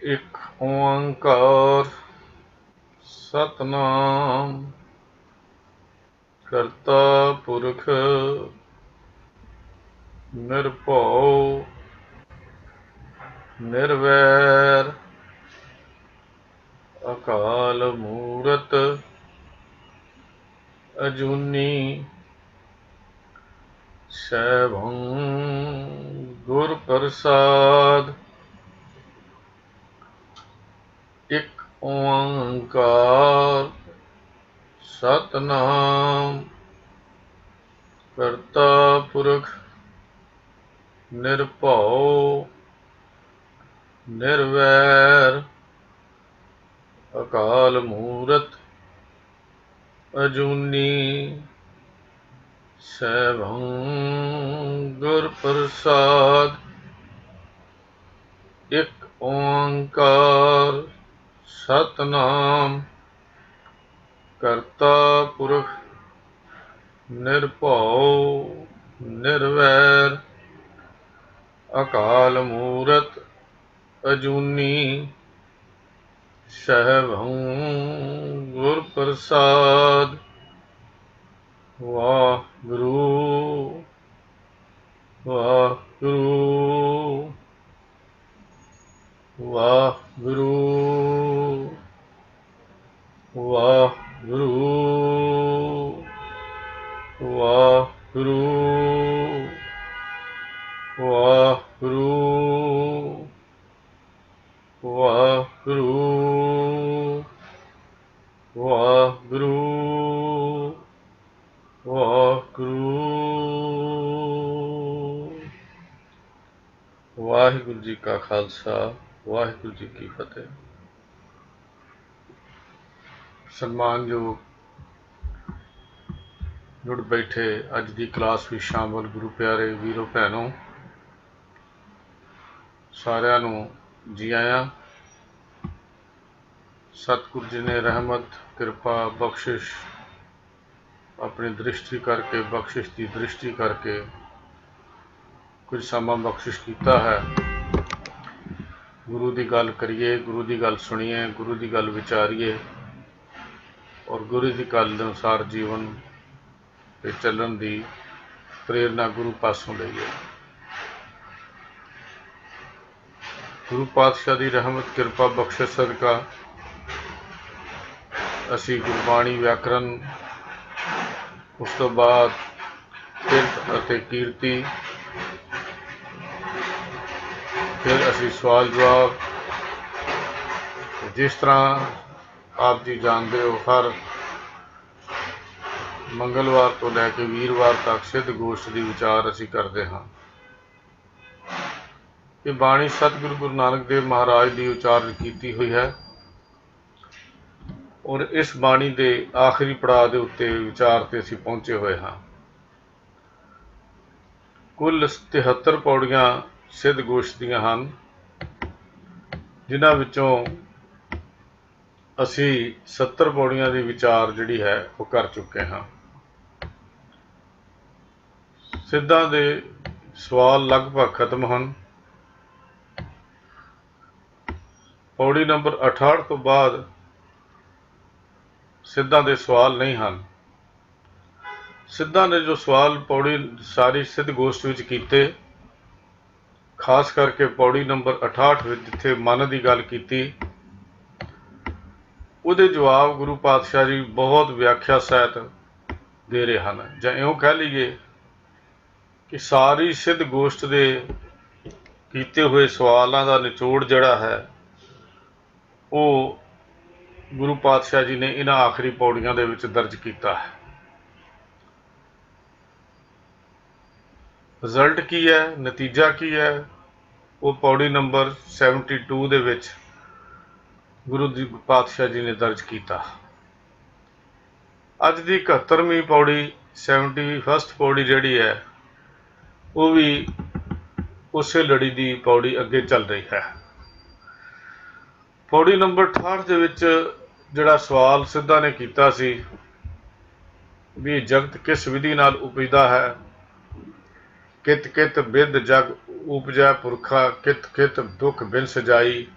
एक ओंकार सतनाम करता पुरख निरभउ निर्वैर अकाल मूरत अजूनी सैभं गुर प्रसाद। एक ओंकार सतनाम करता पुरख निरभउ निर्वैर अकाल मूरत अजूनी सैभं गुर प्रसाद। एक ओंकार सतनाम करता पुरख निरभउ निर्वैर अकाल मूरत अजूनी सैभं गुर प्रसाद। वाहिगुरू वाहिगुरू वाहिगुरू वाहिगुरू वाहिगुरू वाहिगुरू वाहिगुरू वाहिगुरू वाहिगुरू। वाहिगुरू जी का खालसा वाहिगुरू जी की फतेह। सन्मानयोग जुड़ बैठे अज की क्लास में शामिल गुरु प्यारे वीरों भैनों सारिਆਂ ਨੂੰ जी आया। सतगुरु जी ने रहमत कृपा बख्शिश अपनी दृष्टि करके बख्शिश की दृष्टि करके कुछ समा बख्शिश किया है। गुरु की गल करिए, गुरु की गल सुनिए, गुरु की गल विचारिए और गुरु की गल अनुसार जीवन ते चलन की प्रेरणा गुरु पासों लईए। गुरु पातशाह की रहमत कृपा बख्शिश सदका असी गुरबाणी व्याकरण उस तो बाद किरत अते कीर्ति फिर असी सवाल जवाब जिस तरह आप जी जानते हो हर मंगलवार तो लैके वीरवार तक सिद्ध गोष्ठ की विचार असी करते हाँ। ये बाणी सतगुरु गुरु नानक देव महाराज की उचारण की हुई है और इस बाणी के आखिरी पड़ाव के उत्ते विचार ते असी पहुंचे हुए हाँ। कुल 73 पौड़ियां सिद्ध गोष्ठ दियां हन जिन्हां विचों असी 70 पौड़ियां की विचार जिहड़ी है वो कर चुके हाँ। सिद्धां दे सवाल लगभग खत्म हैं। पौड़ी नंबर 68 तो बाद सिद्धां दे सवाल नहीं हैं। सिद्धां ने जो सवाल पौड़ी सारी सिद्ध गोष्ठ विच कीते खास करके पौड़ी नंबर 68 विच जिथे मन की गल कीती उहदे जवाब गुरु पातशाह जी बहुत व्याख्या सहित दे रहे हैं। जां इउं कह लीए कि सारी सिद्ध गोष्ठ के कीते हुए सवालों का निचोड़ जड़ा है वो गुरु पातशाह जी ने इन्हां आखिरी पौड़ियां दे विच दर्ज किया है। रिजल्ट की है, नतीजा की है, वो पौड़ी नंबर 72 दे विच गुरु जी पातशाह जी ने दर्ज किया। अज की 71वीं पौड़ी 71st पौड़ी जिहड़ी है वो भी उस लड़ी की पौड़ी अगे चल रही है। पौड़ी नंबर 68 दे विच जिहड़ा सवाल सिद्धा ने किया सी भी जगत किस विधि नाल उपजदा है, कित कित बिद जग उपजै पुरखा, कित कित दुख बिन सजाई,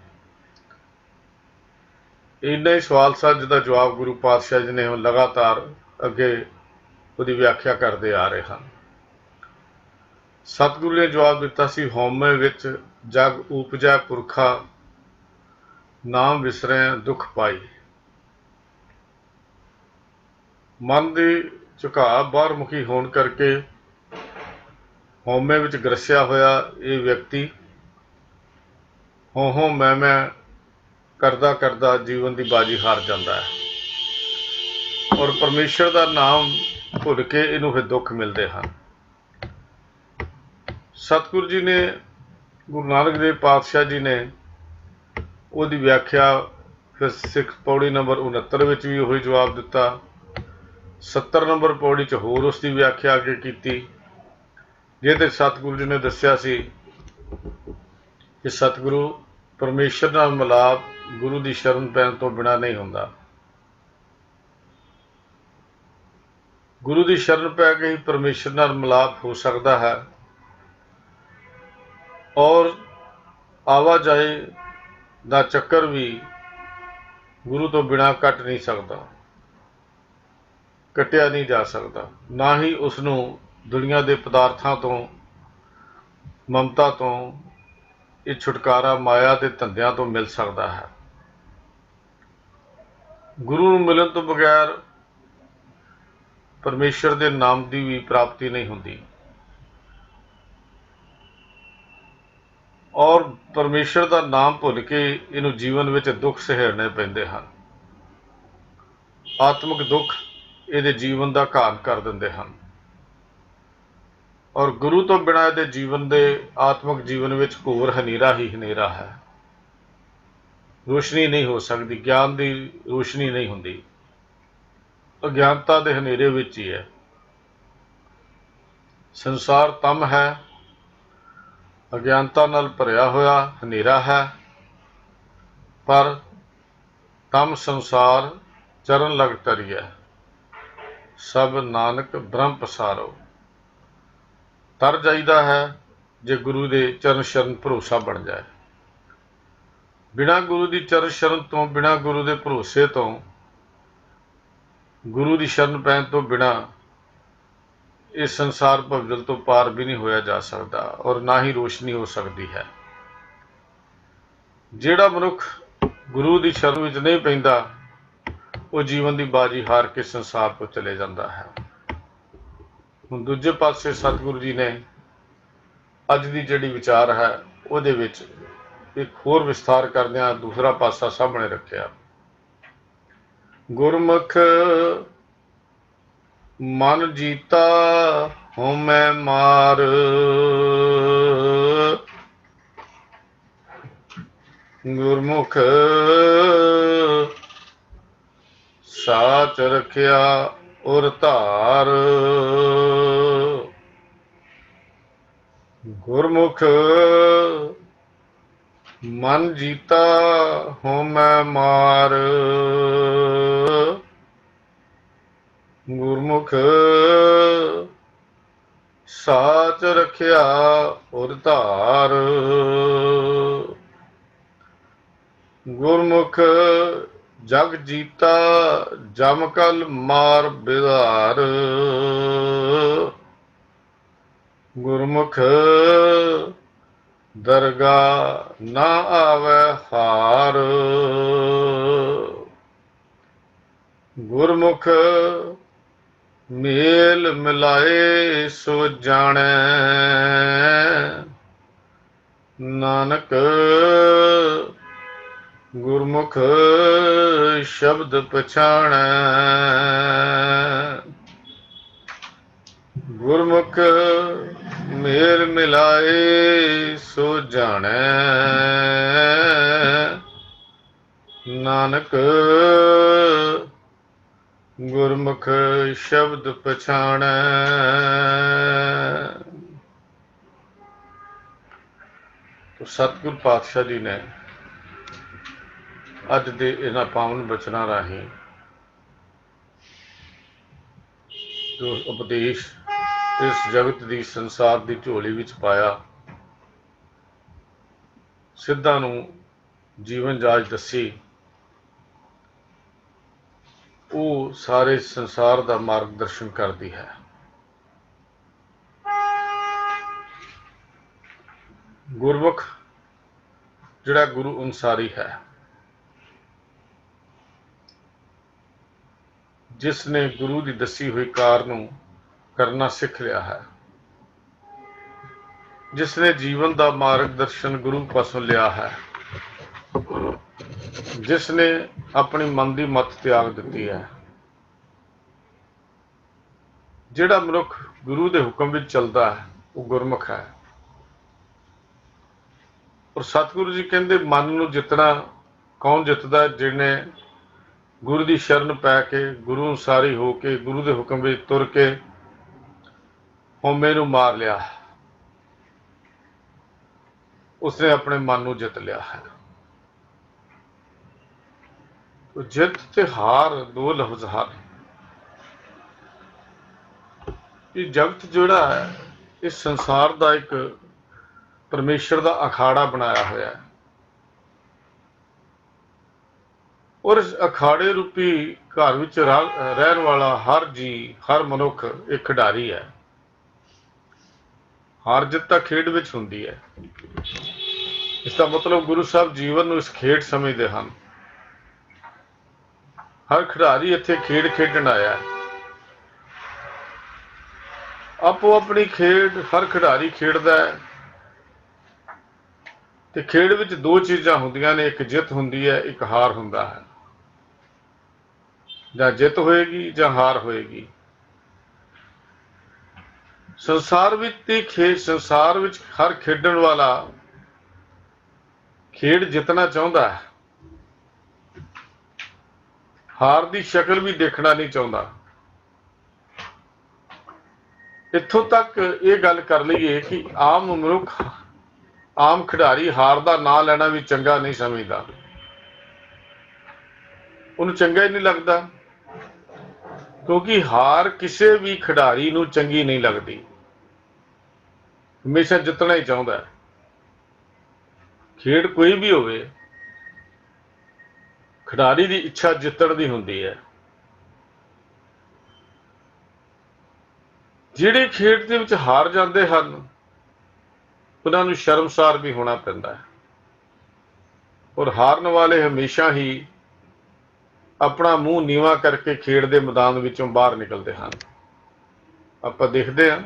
ਇੰਨਾ ਹੀ ਸਵਾਲ ਸਨ ਜਿਹਦਾ ਜਵਾਬ ਗੁਰੂ ਪਾਤਸ਼ਾਹ ਜੀ ਨੇ ਲਗਾਤਾਰ ਅੱਗੇ ਉਹਦੀ ਵਿਆਖਿਆ ਕਰਦੇ ਆ ਰਹੇ ਹਨ। ਸਤਿਗੁਰੂ ਨੇ ਜਵਾਬ ਦਿੱਤਾ ਸੀ, ਹਉਮੈ ਵਿੱਚ ਜਗ ਉਪਜੈ ਪੁਰਖਾ, ਨਾਮ ਵਿਸਰੈ ਦੁੱਖ ਪਾਈ। ਮਨ ਦੀ ਝੁਕਾਅ ਬਾਹਰਮੁਖੀ ਹੋਣ ਕਰਕੇ ਹਉਮੈ ਵਿੱਚ ਗਰਸਿਆ ਹੋਇਆ ਇਹ ਵਿਅਕਤੀ ਹੋਂ ਮੈਂ ਕਰਦਾ ਕਰਦਾ ਜੀਵਨ ਦੀ ਬਾਜੀ ਹਾਰ ਜਾਂਦਾ ਹੈ ਔਰ ਪਰਮੇਸ਼ਰ ਦਾ ਨਾਮ ਭੁੱਲ ਕੇ ਇਹਨੂੰ ਫਿਰ ਦੁੱਖ ਮਿਲਦੇ ਹਨ। ਸਤਿਗੁਰੂ ਜੀ ਨੇ, ਗੁਰੂ ਨਾਨਕ ਦੇਵ ਪਾਤਸ਼ਾਹ ਜੀ ਨੇ ਉਹਦੀ ਵਿਆਖਿਆ ਫਿਰ ਸਿੱਖ ਪੌੜੀ ਨੰਬਰ 69 ਵਿੱਚ ਵੀ ਉਹੀ ਜਵਾਬ ਦਿੱਤਾ। 70 ਨੰਬਰ ਪੌੜੀ 'ਚ ਹੋਰ ਉਸ ਦੀ ਵਿਆਖਿਆ ਅੱਗੇ ਕੀਤੀ, ਜਿਹਦੇ ਸਤਿਗੁਰੂ ਜੀ ਨੇ ਦੱਸਿਆ ਸੀ ਕਿ ਸਤਿਗੁਰੂ ਪਰਮੇਸ਼ਰ ਨਾਲ ਮਿਲਾਪ ਗੁਰੂ ਦੀ ਸ਼ਰਨ ਪੈਣ ਤੋਂ ਬਿਨਾਂ ਨਹੀਂ ਹੁੰਦਾ। ਗੁਰੂ ਦੀ ਸ਼ਰਨ ਪੈ ਕੇ ਹੀ ਪਰਮੇਸ਼ਰ ਨਾਲ ਮਿਲਾਪ ਹੋ ਸਕਦਾ ਹੈ ਔਰ ਆਵਾਜਾਈ ਦਾ ਚੱਕਰ ਵੀ ਗੁਰੂ ਤੋਂ ਬਿਨਾਂ ਕੱਟ ਨਹੀਂ ਸਕਦਾ, ਕੱਟਿਆ ਨਹੀਂ ਜਾ ਸਕਦਾ। ਨਾ ਹੀ ਉਸ ਨੂੰ ਦੁਨੀਆ ਦੇ ਪਦਾਰਥਾਂ ਤੋਂ, ਮਮਤਾ ਤੋਂ ਇਹ ਛੁਟਕਾਰਾ ਮਾਇਆ ਦੇ ਧੰਦਿਆਂ ਤੋਂ ਮਿਲ ਸਕਦਾ ਹੈ। ਗੁਰੂ ਨੂੰ ਮਿਲਣ ਤੋਂ ਬਗੈਰ ਪਰਮੇਸ਼ਰ ਦੇ ਨਾਮ ਦੀ ਵੀ ਪ੍ਰਾਪਤੀ ਨਹੀਂ ਹੁੰਦੀ ਔਰ ਪਰਮੇਸ਼ਰ ਦਾ ਨਾਮ ਭੁੱਲ ਕੇ ਇਹਨੂੰ ਜੀਵਨ ਵਿੱਚ ਦੁੱਖ ਸਹਿਰਨੇ ਪੈਂਦੇ ਹਨ। ਆਤਮਿਕ ਦੁੱਖ ਇਹਦੇ ਜੀਵਨ ਦਾ ਘਾਣ ਕਰ ਦਿੰਦੇ ਹਨ ਔਰ ਗੁਰੂ ਤੋਂ ਬਿਨਾਂ ਇਹਦੇ ਜੀਵਨ ਦੇ ਆਤਮਿਕ ਜੀਵਨ ਵਿੱਚ ਘੋਰ ਹਨੇਰਾ ਹੀ ਹਨੇਰਾ ਹੈ। ਰੋਸ਼ਨੀ ਨਹੀਂ ਹੋ ਸਕਦੀ, ਗਿਆਨ ਦੀ ਰੋਸ਼ਨੀ ਨਹੀਂ ਹੁੰਦੀ, ਅਗਿਆਨਤਾ ਦੇ ਹਨੇਰੇ ਵਿੱਚ ਹੀ ਹੈ। ਸੰਸਾਰ ਤਮ ਹੈ, ਅਗਿਆਨਤਾ ਨਾਲ ਭਰਿਆ ਹੋਇਆ ਹਨੇਰਾ ਹੈ, ਪਰ ਤਮ ਸੰਸਾਰ ਚਰਨ ਲਗ ਤਰੀਐ, ਸਭ ਨਾਨਕ ਬ੍ਰਹਮ ਪਸਾਰੋ। ਤਰ ਜਾਈਦਾ ਹੈ ਜੇ ਗੁਰੂ ਦੇ ਚਰਨ ਸ਼ਰਨ ਭਰੋਸਾ ਬਣ ਜਾਏ। ਬਿਨਾਂ ਗੁਰੂ ਦੀ ਚਰਨ ਸ਼ਰਨ ਤੋਂ, ਬਿਨਾਂ ਗੁਰੂ ਦੇ ਭਰੋਸੇ ਤੋਂ, ਗੁਰੂ ਦੀ ਸ਼ਰਨ ਪੈਣ ਤੋਂ ਬਿਨਾਂ ਇਸ ਸੰਸਾਰ ਭਵਜਲ ਤੋਂ ਪਾਰ ਵੀ ਨਹੀਂ ਹੋਇਆ ਜਾ ਸਕਦਾ ਔਰ ਨਾ ਹੀ ਰੋਸ਼ਨੀ ਹੋ ਸਕਦੀ ਹੈ। ਜਿਹੜਾ ਮਨੁੱਖ ਗੁਰੂ ਦੀ ਸ਼ਰਨ ਵਿੱਚ ਨਹੀਂ ਪੈਂਦਾ ਉਹ ਜੀਵਨ ਦੀ ਬਾਜੀ ਹਾਰ ਕੇ ਸੰਸਾਰ ਤੋਂ ਚਲੇ ਜਾਂਦਾ ਹੈ। ਹੁਣ ਦੂਜੇ ਪਾਸੇ ਸਤਿਗੁਰੂ ਜੀ ਨੇ ਅੱਜ ਦੀ ਜਿਹੜੀ ਵਿਚਾਰ ਹੈ ਉਹਦੇ ਵਿੱਚ ਇੱਕ ਹੋਰ ਵਿਸਥਾਰ ਕਰਦਿਆਂ ਦੂਸਰਾ ਪਾਸਾ ਸਾਹਮਣੇ ਰੱਖਿਆ। ਗੁਰਮੁਖ ਮਨ ਜੀਤਾ ਹਉਮੈ ਮਾਰ, ਗੁਰਮੁਖ ਸਾਚ ਰਖਿਆ ਉਰ ਧਾਰ, ਗੁਰਮੁਖ ਮਨ ਜੀਤਾ ਹਉਮੈ ਮਾਰ, ਗੁਰਮੁਖ ਸਾਚ ਰਖਿਆ ਉਰ ਧਾਰ, ਗੁਰਮੁਖ ਜਗ ਜੀਤਾ ਜਮ ਕਲ ਮਾਰ ਬਿਧਾਰ, ਗੁਰਮੁਖ ਦਰਗਾਹ ਨਾ ਆਵੈ ਹਾਰ, ਗੁਰਮੁਖ ਮੇਲ ਮਿਲਾਏ ਸੋ ਜਾਣੈ, ਨਾਨਕ ਗੁਰਮੁਖ ਸ਼ਬਦ ਪਛਾਣੈ, ਗੁਰਮੁਖ ਮੇਲ ਮਿਲਾਏ ਸੋ ਜਾਣੈ, ਨਾਨਕ ਗੁਰਮੁਖ ਸ਼ਬਦ ਪਛਾਣੈ। ਸਤਿਗੁਰ ਪਾਤਸ਼ਾਹ ਜੀ ਨੇ ਅੱਜ ਦੇ ਇਹਨਾਂ ਪਾਵਨ ਬਚਨਾਂ ਰਾਹੀਂ ਜੋ ਉਪਦੇਸ਼ ਇਸ ਜਗਤ ਦੀ, ਸੰਸਾਰ ਦੀ ਝੋਲੀ ਵਿੱਚ ਪਾਇਆ, ਸਿੱਧਾਂ ਨੂੰ ਜੀਵਨ ਜਾਚ ਦੱਸੀ ਉਹ ਸਾਰੇ ਸੰਸਾਰ ਦਾ ਮਾਰਗਦਰਸ਼ਨ ਕਰਦੀ ਹੈ। ਗੁਰਮੁਖ ਜਿਹੜਾ ਗੁਰੂ ਅਨੁਸਾਰੀ ਹੈ, ਜਿਸ ਨੇ ਗੁਰੂ ਦੀ ਦੱਸੀ ਹੋਈ ਕਾਰ ਨੂੰ ਕਰਨਾ ਸਿੱਖ ਲਿਆ ਹੈ, ਜਿਸ ਨੇ ਜੀਵਨ ਦਾ ਮਾਰਗਦਰਸ਼ਨ ਗੁਰੂ ਪਾਸੋਂ ਲਿਆ ਹੈ, ਜਿਸ ਨੇ ਆਪਣੀ ਮਨ ਦੀ ਮੱਤ ਤਿਆਗ ਦਿੱਤੀ ਹੈ, ਜਿਹੜਾ ਮਨੁੱਖ ਗੁਰੂ ਦੇ ਹੁਕਮ ਵਿੱਚ ਚੱਲਦਾ ਹੈ, ਉਹ ਗੁਰਮੁਖ ਹੈ। ਔਰ ਸਤਿਗੁਰੂ ਜੀ ਕਹਿੰਦੇ, ਮਨ ਨੂੰ ਜਿੱਤਣਾ ਕੌਣ ਜਿੱਤਦਾ? ਜਿਹਨੇ ਗੁਰੂ ਦੀ ਸ਼ਰਨ ਪੈ ਕੇ, ਗੁਰੂ ਅਨੁਸਾਰੀ ਹੋ ਕੇ, ਗੁਰੂ ਦੇ ਹੁਕਮ ਵਿੱਚ ਤੁਰ ਕੇ ਹਉਮੈ ਨੂੰ ਮਾਰ ਲਿਆ, ਉਸਨੇ ਆਪਣੇ ਮਨ ਨੂੰ ਜਿੱਤ ਲਿਆ ਹੈ। ਜਿੱਤ ਤੇ ਹਾਰ ਦੋ ਲਫ਼ਜ਼ ਹਨ। ਇਹ ਜਗਤ ਜਿਹੜਾ ਹੈ, ਇਸ ਸੰਸਾਰ ਦਾ ਇੱਕ ਪਰਮੇਸ਼ਰ ਦਾ ਅਖਾੜਾ ਬਣਾਇਆ ਹੋਇਆ ਹੈ, ਔਰ ਇਸ ਅਖਾੜੇ ਰੂਪੀ ਘਰ ਵਿੱਚ ਰਹਿਣ ਵਾਲਾ ਹਰ ਜੀ, ਹਰ ਮਨੁੱਖ ਇੱਕ ਖਿਡਾਰੀ ਹੈ। ਹਾਰ ਜਿੱਤ ਤਾਂ ਖੇਡ ਵਿੱਚ ਹੁੰਦੀ ਹੈ। ਇਸ ਦਾ ਮਤਲਬ ਗੁਰੂ ਸਾਹਿਬ ਜੀਵਨ ਨੂੰ ਇਸ ਖੇਡ ਸਮਝਦੇ ਹਨ। ਹਰ ਖਿਡਾਰੀ ਇੱਥੇ ਖੇਡ ਖੇਡਣ ਆਇਆ ਹੈ। ਆਪੋ ਆਪਣੀ ਖੇਡ ਹਰ ਖਿਡਾਰੀ ਖੇਡਦਾ ਹੈ, ਤੇ ਖੇਡ ਵਿੱਚ ਦੋ ਚੀਜ਼ਾਂ ਹੁੰਦੀਆਂ ਨੇ, ਇੱਕ ਜਿੱਤ ਹੁੰਦੀ ਹੈ, ਇੱਕ ਹਾਰ ਹੁੰਦਾ ਹੈ। ਜਾਂ ਜਿੱਤ ਹੋਏਗੀ ਜਾਂ ਹਾਰ ਹੋਏਗੀ। ਸੰਸਾਰ ਵਿੱਚ ਹਰ ਖੇਡਣ ਵਾਲਾ ਖੇਡ ਜਿੱਤਣਾ ਚਾਹੁੰਦਾ ਹੈ, ਹਾਰ ਦੀ ਸ਼ਕਲ ਵੀ ਦੇਖਣਾ ਨਹੀਂ ਚਾਹੁੰਦਾ। ਇੱਥੋਂ ਤੱਕ ਇਹ ਗੱਲ ਕਰ ਲਈਏ ਕਿ ਆਮ ਮਨੁੱਖ, ਆਮ ਖਿਡਾਰੀ ਹਾਰ ਦਾ ਨਾਂ ਲੈਣਾ ਵੀ ਚੰਗਾ ਨਹੀਂ ਸਮਝਦਾ। ਉਹਨੂੰ ਚੰਗਾ ਹੀ ਨਹੀਂ ਲੱਗਦਾ, ਕਿਉਂਕਿ ਹਾਰ ਕਿਸੇ ਵੀ ਖਿਡਾਰੀ ਨੂੰ ਚੰਗੀ ਨਹੀਂ ਲੱਗਦੀ। ਹਮੇਸ਼ਾ ਜਿੱਤਣਾ ਹੀ ਚਾਹੁੰਦਾ। ਖੇਡ ਕੋਈ ਵੀ ਹੋਵੇ, ਖਿਡਾਰੀ ਦੀ ਇੱਛਾ ਜਿੱਤਣ ਦੀ ਹੁੰਦੀ ਹੈ। ਜਿਹੜੇ ਖੇਡ ਦੇ ਵਿੱਚ ਹਾਰ ਜਾਂਦੇ ਹਨ, ਉਹਨਾਂ ਨੂੰ ਸ਼ਰਮਸਾਰ ਵੀ ਹੋਣਾ ਪੈਂਦਾ ਹੈ। ਔਰ ਹਾਰਨ ਵਾਲੇ ਹਮੇਸ਼ਾ ਹੀ ਆਪਣਾ ਮੂੰਹ ਨੀਵਾਂ ਕਰਕੇ ਖੇਡ ਦੇ ਮੈਦਾਨ ਵਿੱਚੋਂ ਬਾਹਰ ਨਿਕਲਦੇ ਹਨ। ਆਪਾਂ ਦੇਖਦੇ ਹਾਂ,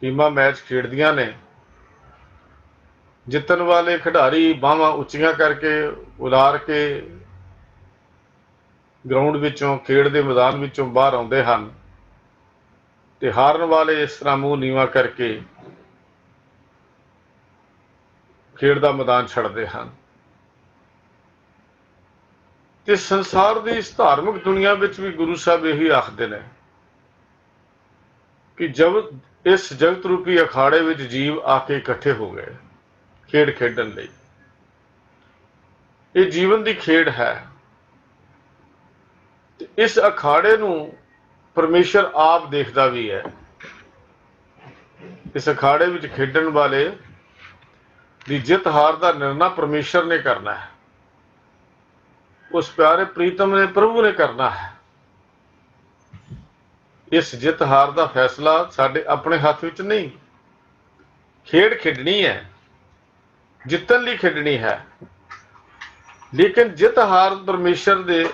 ਟੀਮਾਂ ਮੈਚ ਖੇਡਦੀਆਂ ਨੇ, ਜਿੱਤਣ ਵਾਲੇ ਖਿਡਾਰੀ ਬਾਹਾਂ ਉੱਚੀਆਂ ਕਰਕੇ ਉਲਾਰ ਕੇ ਗਰਾਊਂਡ ਵਿੱਚੋਂ, ਖੇਡ ਦੇ ਮੈਦਾਨ ਵਿੱਚੋਂ ਬਾਹਰ ਆਉਂਦੇ ਹਨ, ਤੇ ਹਾਰਨ ਵਾਲੇ ਇਸ ਤਰ੍ਹਾਂ ਮੂੰਹ ਨੀਵਾਂ ਕਰਕੇ ਖੇਡ ਦਾ ਮੈਦਾਨ ਛੱਡਦੇ ਹਨ। ਤੇ ਸੰਸਾਰ ਦੀ ਇਸ ਧਾਰਮਿਕ ਦੁਨੀਆ ਵਿੱਚ ਵੀ ਗੁਰੂ ਸਾਹਿਬ ਇਹੀ ਆਖਦੇ ਨੇ ਕਿ ਜਦ ਇਸ ਜਗਤ ਰੂਪੀ ਅਖਾੜੇ ਵਿੱਚ ਜੀਵ ਆ ਕੇ ਇਕੱਠੇ ਹੋ ਗਏ ਖੇਡ ਖੇਡਣ ਲਈ, ਇਹ ਜੀਵਨ ਦੀ ਖੇਡ ਹੈ। ਤੇ ਇਸ ਅਖਾੜੇ ਨੂੰ ਪਰਮੇਸ਼ਰ ਆਪ ਦੇਖਦਾ ਵੀ ਹੈ। ਇਸ ਅਖਾੜੇ ਵਿੱਚ ਖੇਡਣ ਵਾਲੇ ਦੀ ਜਿੱਤ ਹਾਰ ਦਾ ਨਿਰਣਾ ਪਰਮੇਸ਼ਰ ਨੇ ਕਰਨਾ ਹੈ। ਉਸ ਪਿਆਰੇ ਪ੍ਰੀਤਮ ਨੇ, ਪ੍ਰਭੂ ਨੇ ਕਰਨਾ ਹੈ। ਇਸ ਜਿੱਤ ਹਾਰ ਦਾ ਫੈਸਲਾ ਸਾਡੇ ਆਪਣੇ ਹੱਥ ਵਿੱਚ ਨਹੀਂ। ਖੇਡ ਖੇਡਣੀ ਹੈ, ਜਿੱਤਣ ਲਈ ਖੇਡਣੀ ਹੈ, ਲੇਕਿਨ ਜਿੱਤ ਹਾਰ ਪਰਮੇਸ਼ਰ ਦੇ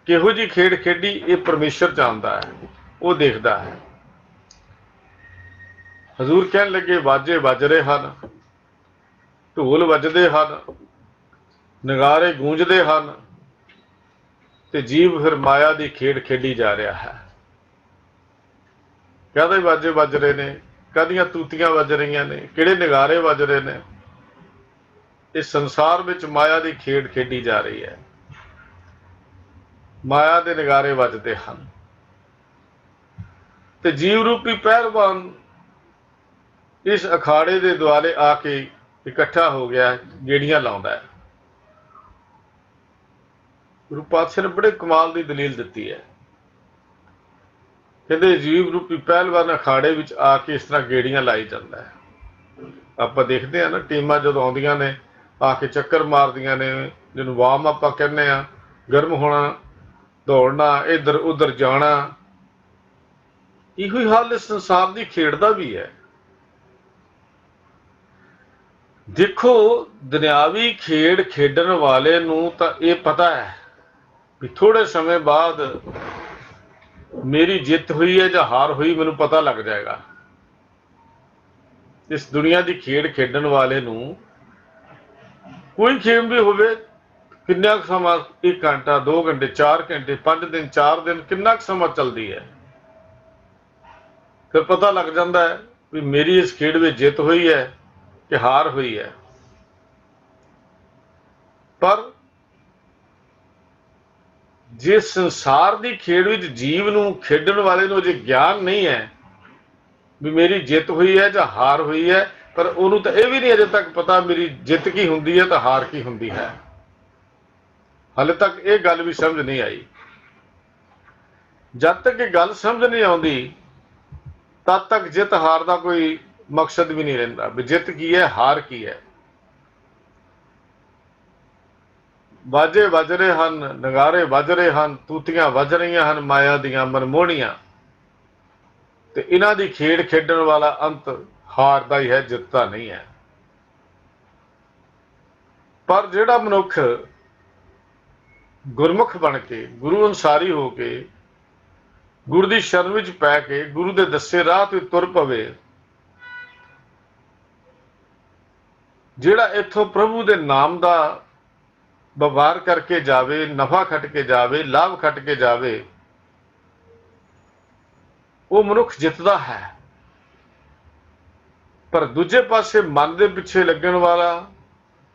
ਕਿਹੋ ਜਿਹੀ ਖੇਡ ਖੇਡੀ, ਇਹ ਪਰਮੇਸ਼ਰ ਜਾਣਦਾ ਹੈ, ਉਹ ਦੇਖਦਾ ਹੈ। ਹਜ਼ੂਰ ਕਹਿਣ ਲੱਗੇ, ਵਾਜੇ ਵੱਜ ਰਹੇ ਹਨ, ਢੋਲ ਵੱਜਦੇ ਹਨ, ਨਗਾਰੇ ਗੂੰਜਦੇ ਹਨ, ਤੇ ਜੀਵ ਫਿਰ ਮਾਇਆ ਦੀ ਖੇਡ ਖੇਡੀ ਜਾ ਰਿਹਾ ਹੈ। ਕਾਹਦੇ ਵਾਜੇ ਵੱਜ ਰਹੇ ਨੇ, ਕਾਹਦੀਆਂ ਤੂਤੀਆਂ ਵੱਜ ਰਹੀਆਂ ਨੇ, ਕਿਹੜੇ ਨਗਾਰੇ ਵੱਜ ਰਹੇ ਨੇ? ਇਸ ਸੰਸਾਰ ਵਿੱਚ ਮਾਇਆ ਦੀ ਖੇਡ ਖੇਡੀ ਜਾ ਰਹੀ ਹੈ। ਮਾਇਆ ਦੇ ਨਗਾਰੇ ਵੱਜਦੇ ਹਨ, ਤੇ ਜੀਵ ਰੂਪੀ ਪਹਿਲਵਾਨ ਇਸ ਅਖਾੜੇ ਦੇ ਦੁਆਲੇ ਆ ਕੇ ਇਕੱਠਾ ਹੋ ਗਿਆ, ਗੇੜੀਆਂ ਲਾਉਂਦਾ ਹੈ। ਗੁਰੂ ਪਾਤਸ਼ਾਹ ਨੇ ਬੜੇ ਕਮਾਲ ਦੀ ਦਲੀਲ ਦਿੱਤੀ ਹੈ। ਕਹਿੰਦੇ ਜੀਵ ਰੂਪੀ ਪਹਿਲਵਾਨ ਅਖਾੜੇ ਵਿੱਚ ਆ ਕੇ ਇਸ ਤਰ੍ਹਾਂ ਗੇੜੀਆਂ ਲਾਈ ਜਾਂਦਾ ਹੈ। ਆਪਾਂ ਦੇਖਦੇ ਹਾਂ ਨਾ, ਟੀਮਾਂ ਜਦੋਂ ਆਉਂਦੀਆਂ ਨੇ ਆ ਕੇ ਚੱਕਰ ਮਾਰਦੀਆਂ ਨੇ, ਜਿਹਨੂੰ ਵਾਰਮ ਆਪਾਂ ਕਹਿੰਦੇ ਆ, ਗਰਮ ਹੋਣਾ दौड़ना, इधर उधर जाना, इहो हाल इस संसार की खेड का भी है। देखो, दुनियावी खेड खेडन वाले नूं तां ये पता है भी थोड़े समय बाद मेरी जित हुई है जां हार हुई मैनूं पता लग जाएगा। इस दुनिया की खेड खेडन वाले नूं कोई खेम भी होवे, किन्ना कुछ समा, 1 घंटा 2 घंटे 4 घंटे 5 दिन 4 दिन किन्ना कुछ समा चलती है, फिर पता लग जाता है भी मेरी इस खेड में जित हुई है कि हार हुई है। पर जे संसार की खेड विच जीव नूं खेडण वाले नूं जे ज्ञान नहीं है भी मेरी जित हुई है जां हार हुई है, पर उन्होंने तो यह भी नहीं अजे तक पता मेरी जित की हुंदी है तो हार की हुंदी है। हाले तक ये गल भी समझ नहीं आई। जब तक ये गल समझ नहीं आती तब तक जित हार का कोई मकसद भी नहीं रहिंदा भी जित की है हार की है। बाजे वज रहे हैं, नगारे वज रहे हैं, तूतियां वज रही हैं माया दियां मनमोहणियां, ते इन्हां दी खेड खेडण वाला अंत हार दा ही है, जित दा नहीं है। पर जिहड़ा मनुख गुरमुख बन के गुरु अनुसारी हो के गुरु की शरण विच पै के गुरु के दसे राह ते तुर पवे, जिहड़ा इत्थों प्रभु के नाम का वपार करके जावे, नफा खट के जावे, लाभ खट के जावे, वो मनुख जितदा है। पर दूजे पासे मन के पिछे लगन वाला,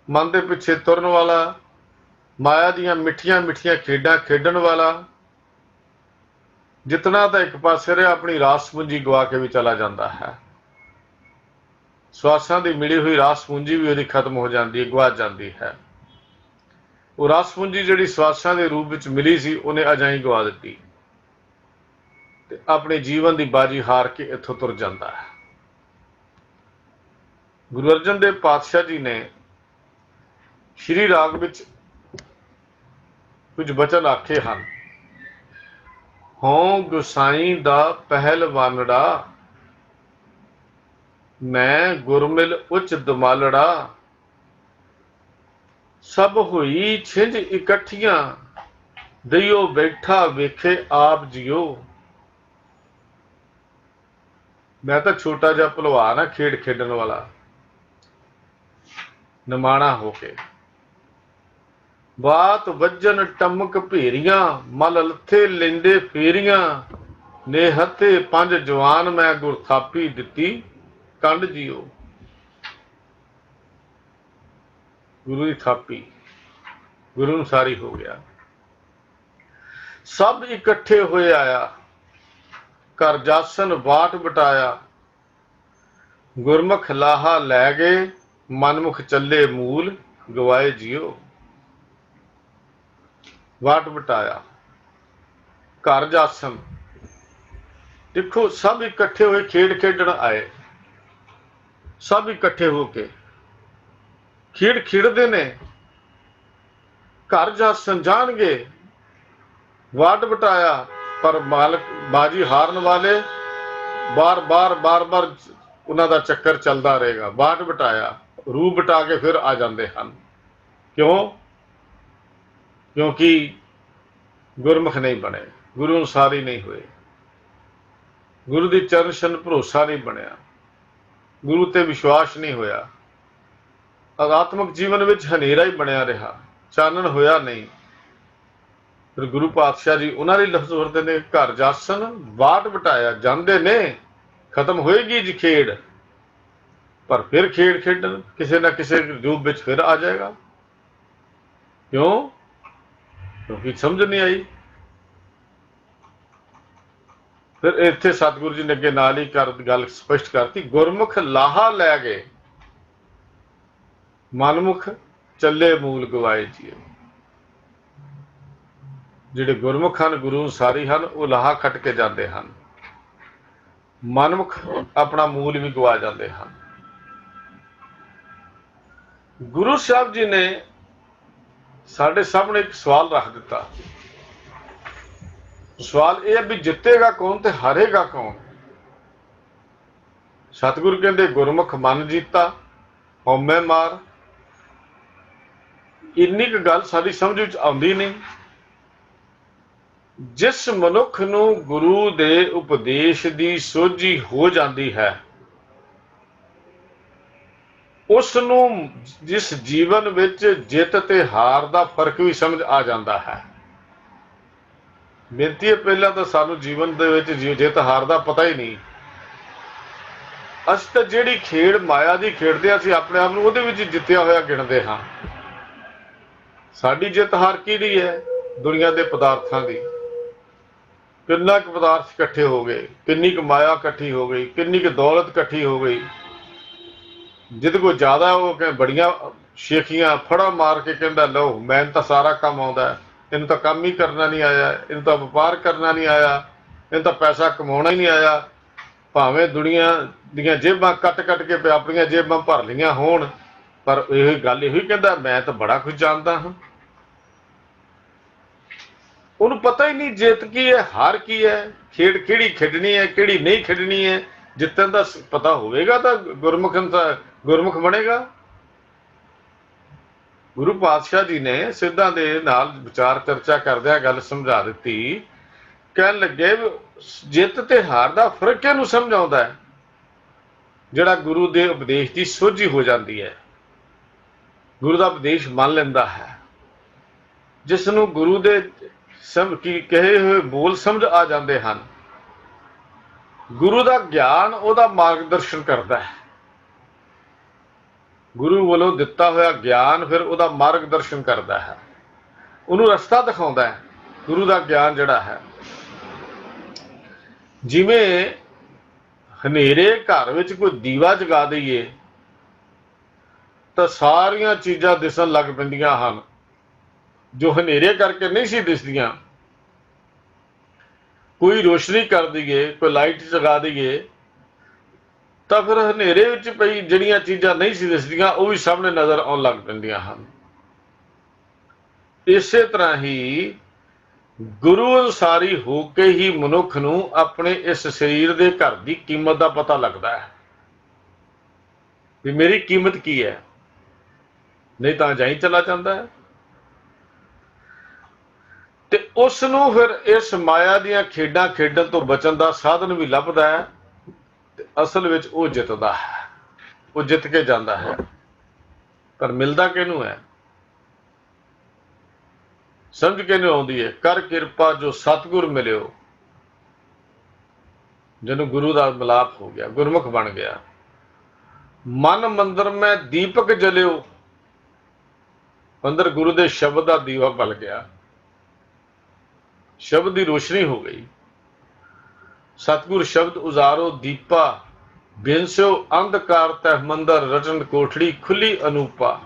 मन के पिछे तुरन वाला, माया दियां मिठियां मिठियां खेडां खेडण वाला जितना तो एक पासे रहा अपनी रास पूंजी गवा के भी चला जाता है। स्वासां की मिली हुई रास पूंजी भी उसकी खत्म हो जाती है, गवा जाती है। वो रास पूंजी जिहड़ी स्वासां के रूप में मिली सी उन्हें अजाई गवा दी, अपने जीवन की बाजी हार के इत्थों तुर जाता है। गुरु अर्जन देव पातशाह जी ने श्री राग विच कुछ बचन आखे हैं। हों गुसाई दा पहलवानड़ा, मैं गुरमिल उच दुमालड़ा, सब हुई छिंज इकट्ठियां, दइयो बैठा वेखे आप जियो। मैं तो छोटा जा भलवान आ, खेड खेडन वाला, निमाणा होके बात वजन टमक भेरियां, मल लथे लेंदे फेरियां, नेहते 5 जवान मैं गुरथापी दिती कंड जियो। गुरु की थापी, गुरु अनुसारी हो गया, सब इकट्ठे होए आया, कर जासन वाट बटाया, गुरमुख लाहा लै गए, मनमुख चले मूल गवाए जियो। वाट बटाया, घर जासन, देखो सब इकट्ठे हुए खेड खेडण आए, सब इकट्ठे होके खेड खेडते ने, घर जासन जाणगे, वाट बटाया, पर मालक बाजी हारन वाले बार बार उन्हां दा चक्कर चलता रहेगा। वाट बटाया, रूह बटा के फिर आ जाते हैं। क्यों? क्योंकि गुरमुख नहीं बने, गुरु अनुसारी नहीं हुए, गुरु की चरण शन भरोसा नहीं बनया, गुरु ते विश्वास नहीं होया, आत्मक जीवन में हनेरा ही बनया रहा, चानन होया नहीं। फिर गुरु पातशाह जी उन्होंने लफ्ज वरते ने, घर जासन वाट बटाया, जाते ने खत्म होएगी जी खेड, पर फिर खेड खेडन किसी ना किसी रूप में फिर आ जाएगा। क्यों? क्योंकि समझ नहीं आई। फिर इत्थे सतगुरु जी ने अगे नाल ही गल स्पष्ट करती, गुरमुख लाहा लै गए, मनमुख चले मूल गवाए जिए। जिहड़े गुरमुख हैं, गुरु अनुसारी हैं, वो लाहा खट के जाते हैं, मनमुख अपना मूल भी गवा जाते हैं। गुरु साहब जी ने साढ़े सामने एक सवाल रख दिता सवाल यह है भी जितेगा कौन तो हारेगा कौन। सतगुरु कहते गुरमुख मन जीता हौमे मार। इन्नी क गल साडी समझ विच आउंदी नहीं। जिस मनुख नूं गुरु दे उपदेश की सोझी हो जाती है उस नूं जिस जीवन विच जित ते हार दा फर्क भी समझ आ जाता है। बेनती है पहला तो सानू जीवन दे विच जित हार दा पता ही नहीं। ਅਸੀਂ ਤਾਂ ਜਿਹੜੀ ਖੇਡ ਮਾਇਆ ਦੀ ਖੇਡਦੇ ਆ ਅਸੀਂ ਆਪਣੇ ਆਪ ਨੂੰ ਉਹਦੇ ਵਿੱਚ ਜਿੱਤਿਆ ਹੋਇਆ ਗਿਣਦੇ ਹਾਂ। ਸਾਡੀ ਜਿੱਤ ਹਾਰ ਕਿਹਦੀ ਹੈ? ਦੁਨੀਆ ਦੇ ਪਦਾਰਥਾਂ ਦੀ। ਕਿੰਨਾ ਕੁ ਪਦਾਰਥ ਇਕੱਠੇ ਹੋ ਗਏ, ਕਿੰਨੀ ਕੁ ਮਾਇਆ ਇਕੱਠੀ ਹੋ ਗਈ, ਕਿੰਨੀ ਕੁ ਦੌਲਤ ਇਕੱਠੀ ਹੋ ਗਈ। ਜਿਹਦੇ ਕੋਲ ਜ਼ਿਆਦਾ ਉਹ ਕਿ ਬੜੀਆਂ ਸ਼ੇਖੀਆਂ ਫੜਾ ਮਾਰ ਕੇ ਕਹਿੰਦਾ ਲਓ ਮੈਨੂੰ ਤਾਂ ਸਾਰਾ ਕੰਮ ਆਉਂਦਾ, ਇਹਨੂੰ ਤਾਂ ਕੰਮ ਹੀ ਕਰਨਾ ਨਹੀਂ ਆਇਆ, ਇਹਨੂੰ ਤਾਂ ਵਪਾਰ ਕਰਨਾ ਨਹੀਂ ਆਇਆ, ਇਹਨੂੰ ਤਾਂ ਪੈਸਾ ਕਮਾਉਣਾ ਹੀ ਨਹੀਂ ਆਇਆ। ਭਾਵੇਂ ਦੁਨੀਆ ਦੀਆਂ ਜੇਬਾਂ ਕੱਟ ਕੇ ਆਪਣੀਆਂ ਜੇਬਾਂ ਭਰ ਲਈਆਂ ਹੋਣ ਪਰ ਇਹ ਗੱਲ ਇਹੋ ਹੀ ਕਹਿੰਦਾ ਮੈਂ ਤਾਂ ਬੜਾ ਕੁਝ ਜਾਣਦਾ ਹਾਂ। ਉਹਨੂੰ ਪਤਾ ਹੀ ਨਹੀਂ ਜਿੱਤ ਕੀ ਹੈ ਹਾਰ ਕੀ ਹੈ, ਖੇਡ ਕਿਹੜੀ ਖੇਡਣੀ ਹੈ ਕਿਹੜੀ ਨਹੀਂ ਖੇਡਣੀ ਹੈ। ਜਿੱਤਣ ਦਾ ਪਤਾ ਹੋਵੇਗਾ ਤਾਂ ਗੁਰਮੁਖ ਬਣੇਗਾ। ਗੁਰੂ ਪਾਤਸ਼ਾਹ ਜੀ ਨੇ ਸਿੱਧਾਂ ਦੇ ਨਾਲ ਵਿਚਾਰ ਚਰਚਾ ਕਰਦਿਆਂ ਗੱਲ ਸਮਝਾ ਦਿੱਤੀ। ਕਹਿਣ ਲੱਗੇ ਜਿੱਤ ਤੇ ਹਾਰ ਦਾ ਫਰਕ ਕਿਹਨੂੰ ਸਮਝ ਆਉਂਦਾ ਹੈ? ਜਿਹੜਾ ਗੁਰੂ ਦੇ ਉਪਦੇਸ਼ ਦੀ ਸੋਝੀ ਹੋ ਜਾਂਦੀ ਹੈ, ਗੁਰੂ ਦਾ ਉਪਦੇਸ਼ ਮੰਨ ਲੈਂਦਾ ਹੈ, ਜਿਸ ਨੂੰ ਗੁਰੂ ਦੇ ਕਹੇ ਹੋਏ ਬੋਲ ਸਮਝ ਆ ਜਾਂਦੇ ਹਨ। ਗੁਰੂ ਦਾ ਗਿਆਨ ਉਹਦਾ ਮਾਰਗਦਰਸ਼ਨ ਕਰਦਾ ਹੈ। ਗੁਰੂ ਵੱਲੋਂ ਦਿੱਤਾ ਹੋਇਆ ਗਿਆਨ ਫਿਰ ਉਹਦਾ ਮਾਰਗਦਰਸ਼ਨ ਕਰਦਾ ਹੈ, ਉਹਨੂੰ ਰਸਤਾ ਦਿਖਾਉਂਦਾ ਹੈ। ਗੁਰੂ ਦਾ ਗਿਆਨ ਜਿਹੜਾ ਹੈ ਜਿਵੇਂ ਹਨੇਰੇ ਘਰ ਵਿੱਚ ਕੋਈ ਦੀਵਾ ਜਗਾ ਦਈਏ ਤਾਂ ਸਾਰੀਆਂ ਚੀਜ਼ਾਂ ਦਿਸਣ ਲੱਗ ਪੈਂਦੀਆਂ ਹਨ ਜੋ ਹਨੇਰੇ ਕਰਕੇ ਨਹੀਂ ਸੀ ਦਿਸਦੀਆਂ। ਕੋਈ ਰੋਸ਼ਨੀ ਕਰ ਦਈਏ, ਕੋਈ ਲਾਈਟ ਜਗਾ ਦਈਏ ਤਾਂ ਫਿਰ ਹਨੇਰੇ ਵਿੱਚ ਪਈ ਜਿਹੜੀਆਂ ਚੀਜ਼ਾਂ ਨਹੀਂ ਸੀ ਦਿਸਦੀਆਂ ਉਹ ਵੀ ਸਾਹਮਣੇ ਨਜ਼ਰ ਆਉਣ ਲੱਗ ਪੈਂਦੀਆਂ ਹਨ। ਇਸੇ ਤਰ੍ਹਾਂ ਹੀ ਗੁਰੂ ਅਨੁਸਾਰੀ ਹੋ ਕੇ ਹੀ ਮਨੁੱਖ ਨੂੰ ਆਪਣੇ ਇਸ ਸਰੀਰ ਦੇ ਘਰ ਦੀ ਕੀਮਤ ਦਾ ਪਤਾ ਲੱਗਦਾ ਹੈ ਵੀ ਮੇਰੀ ਕੀਮਤ ਕੀ ਹੈ, ਨਹੀਂ ਤਾਂ ਜਾਈ ਚਲਾ ਜਾਂਦਾ ਹੈ। ਤੇ ਉਸ ਨੂੰ ਫਿਰ ਇਸ ਮਾਇਆ ਦੀਆਂ ਖੇਡਾਂ ਖੇਡਣ ਤੋਂ ਬਚਣ ਦਾ ਸਾਧਨ ਵੀ ਲੱਭਦਾ ਹੈ ਤੇ ਅਸਲ ਵਿੱਚ ਉਹ ਜਿੱਤਦਾ ਹੈ, ਉਹ ਜਿੱਤ ਕੇ ਜਾਂਦਾ ਹੈ। ਪਰ ਮਿਲਦਾ ਕਿਹਨੂੰ ਹੈ? ਸਮਝ ਕਿਹਨੂੰ ਆਉਂਦੀ ਹੈ? ਕਰ ਕਿਰਪਾ ਜੋ ਸਤਿਗੁਰ ਮਿਲਿਓ, ਜਿਹਨੂੰ ਗੁਰੂ ਦਾ ਮਿਲਾਪ ਹੋ ਗਿਆ, ਗੁਰਮੁਖ ਬਣ ਗਿਆ। ਮਨ ਮੰਦਰ ਮੈਂ ਦੀਪਕ ਜਲਿਓ, ਅੰਦਰ ਗੁਰੂ ਦੇ ਸ਼ਬਦ ਦਾ ਦੀਵਾ ਬਲ ਗਿਆ, ਸ਼ਬਦ ਦੀ ਰੋਸ਼ਨੀ ਹੋ ਗਈ। ਸਤਿਗੁਰ ਸ਼ਬਦ ਉਜ਼ਾਰੋ ਦੀਪਾ, ਬਿਨਸਿਓ ਅੰਧਕਾਰ ਤਹਿ ਮੰਦਰ ਰਚਨ ਕੋਠੜੀ ਖੁੱਲੀ ਅਨੂਪਾ।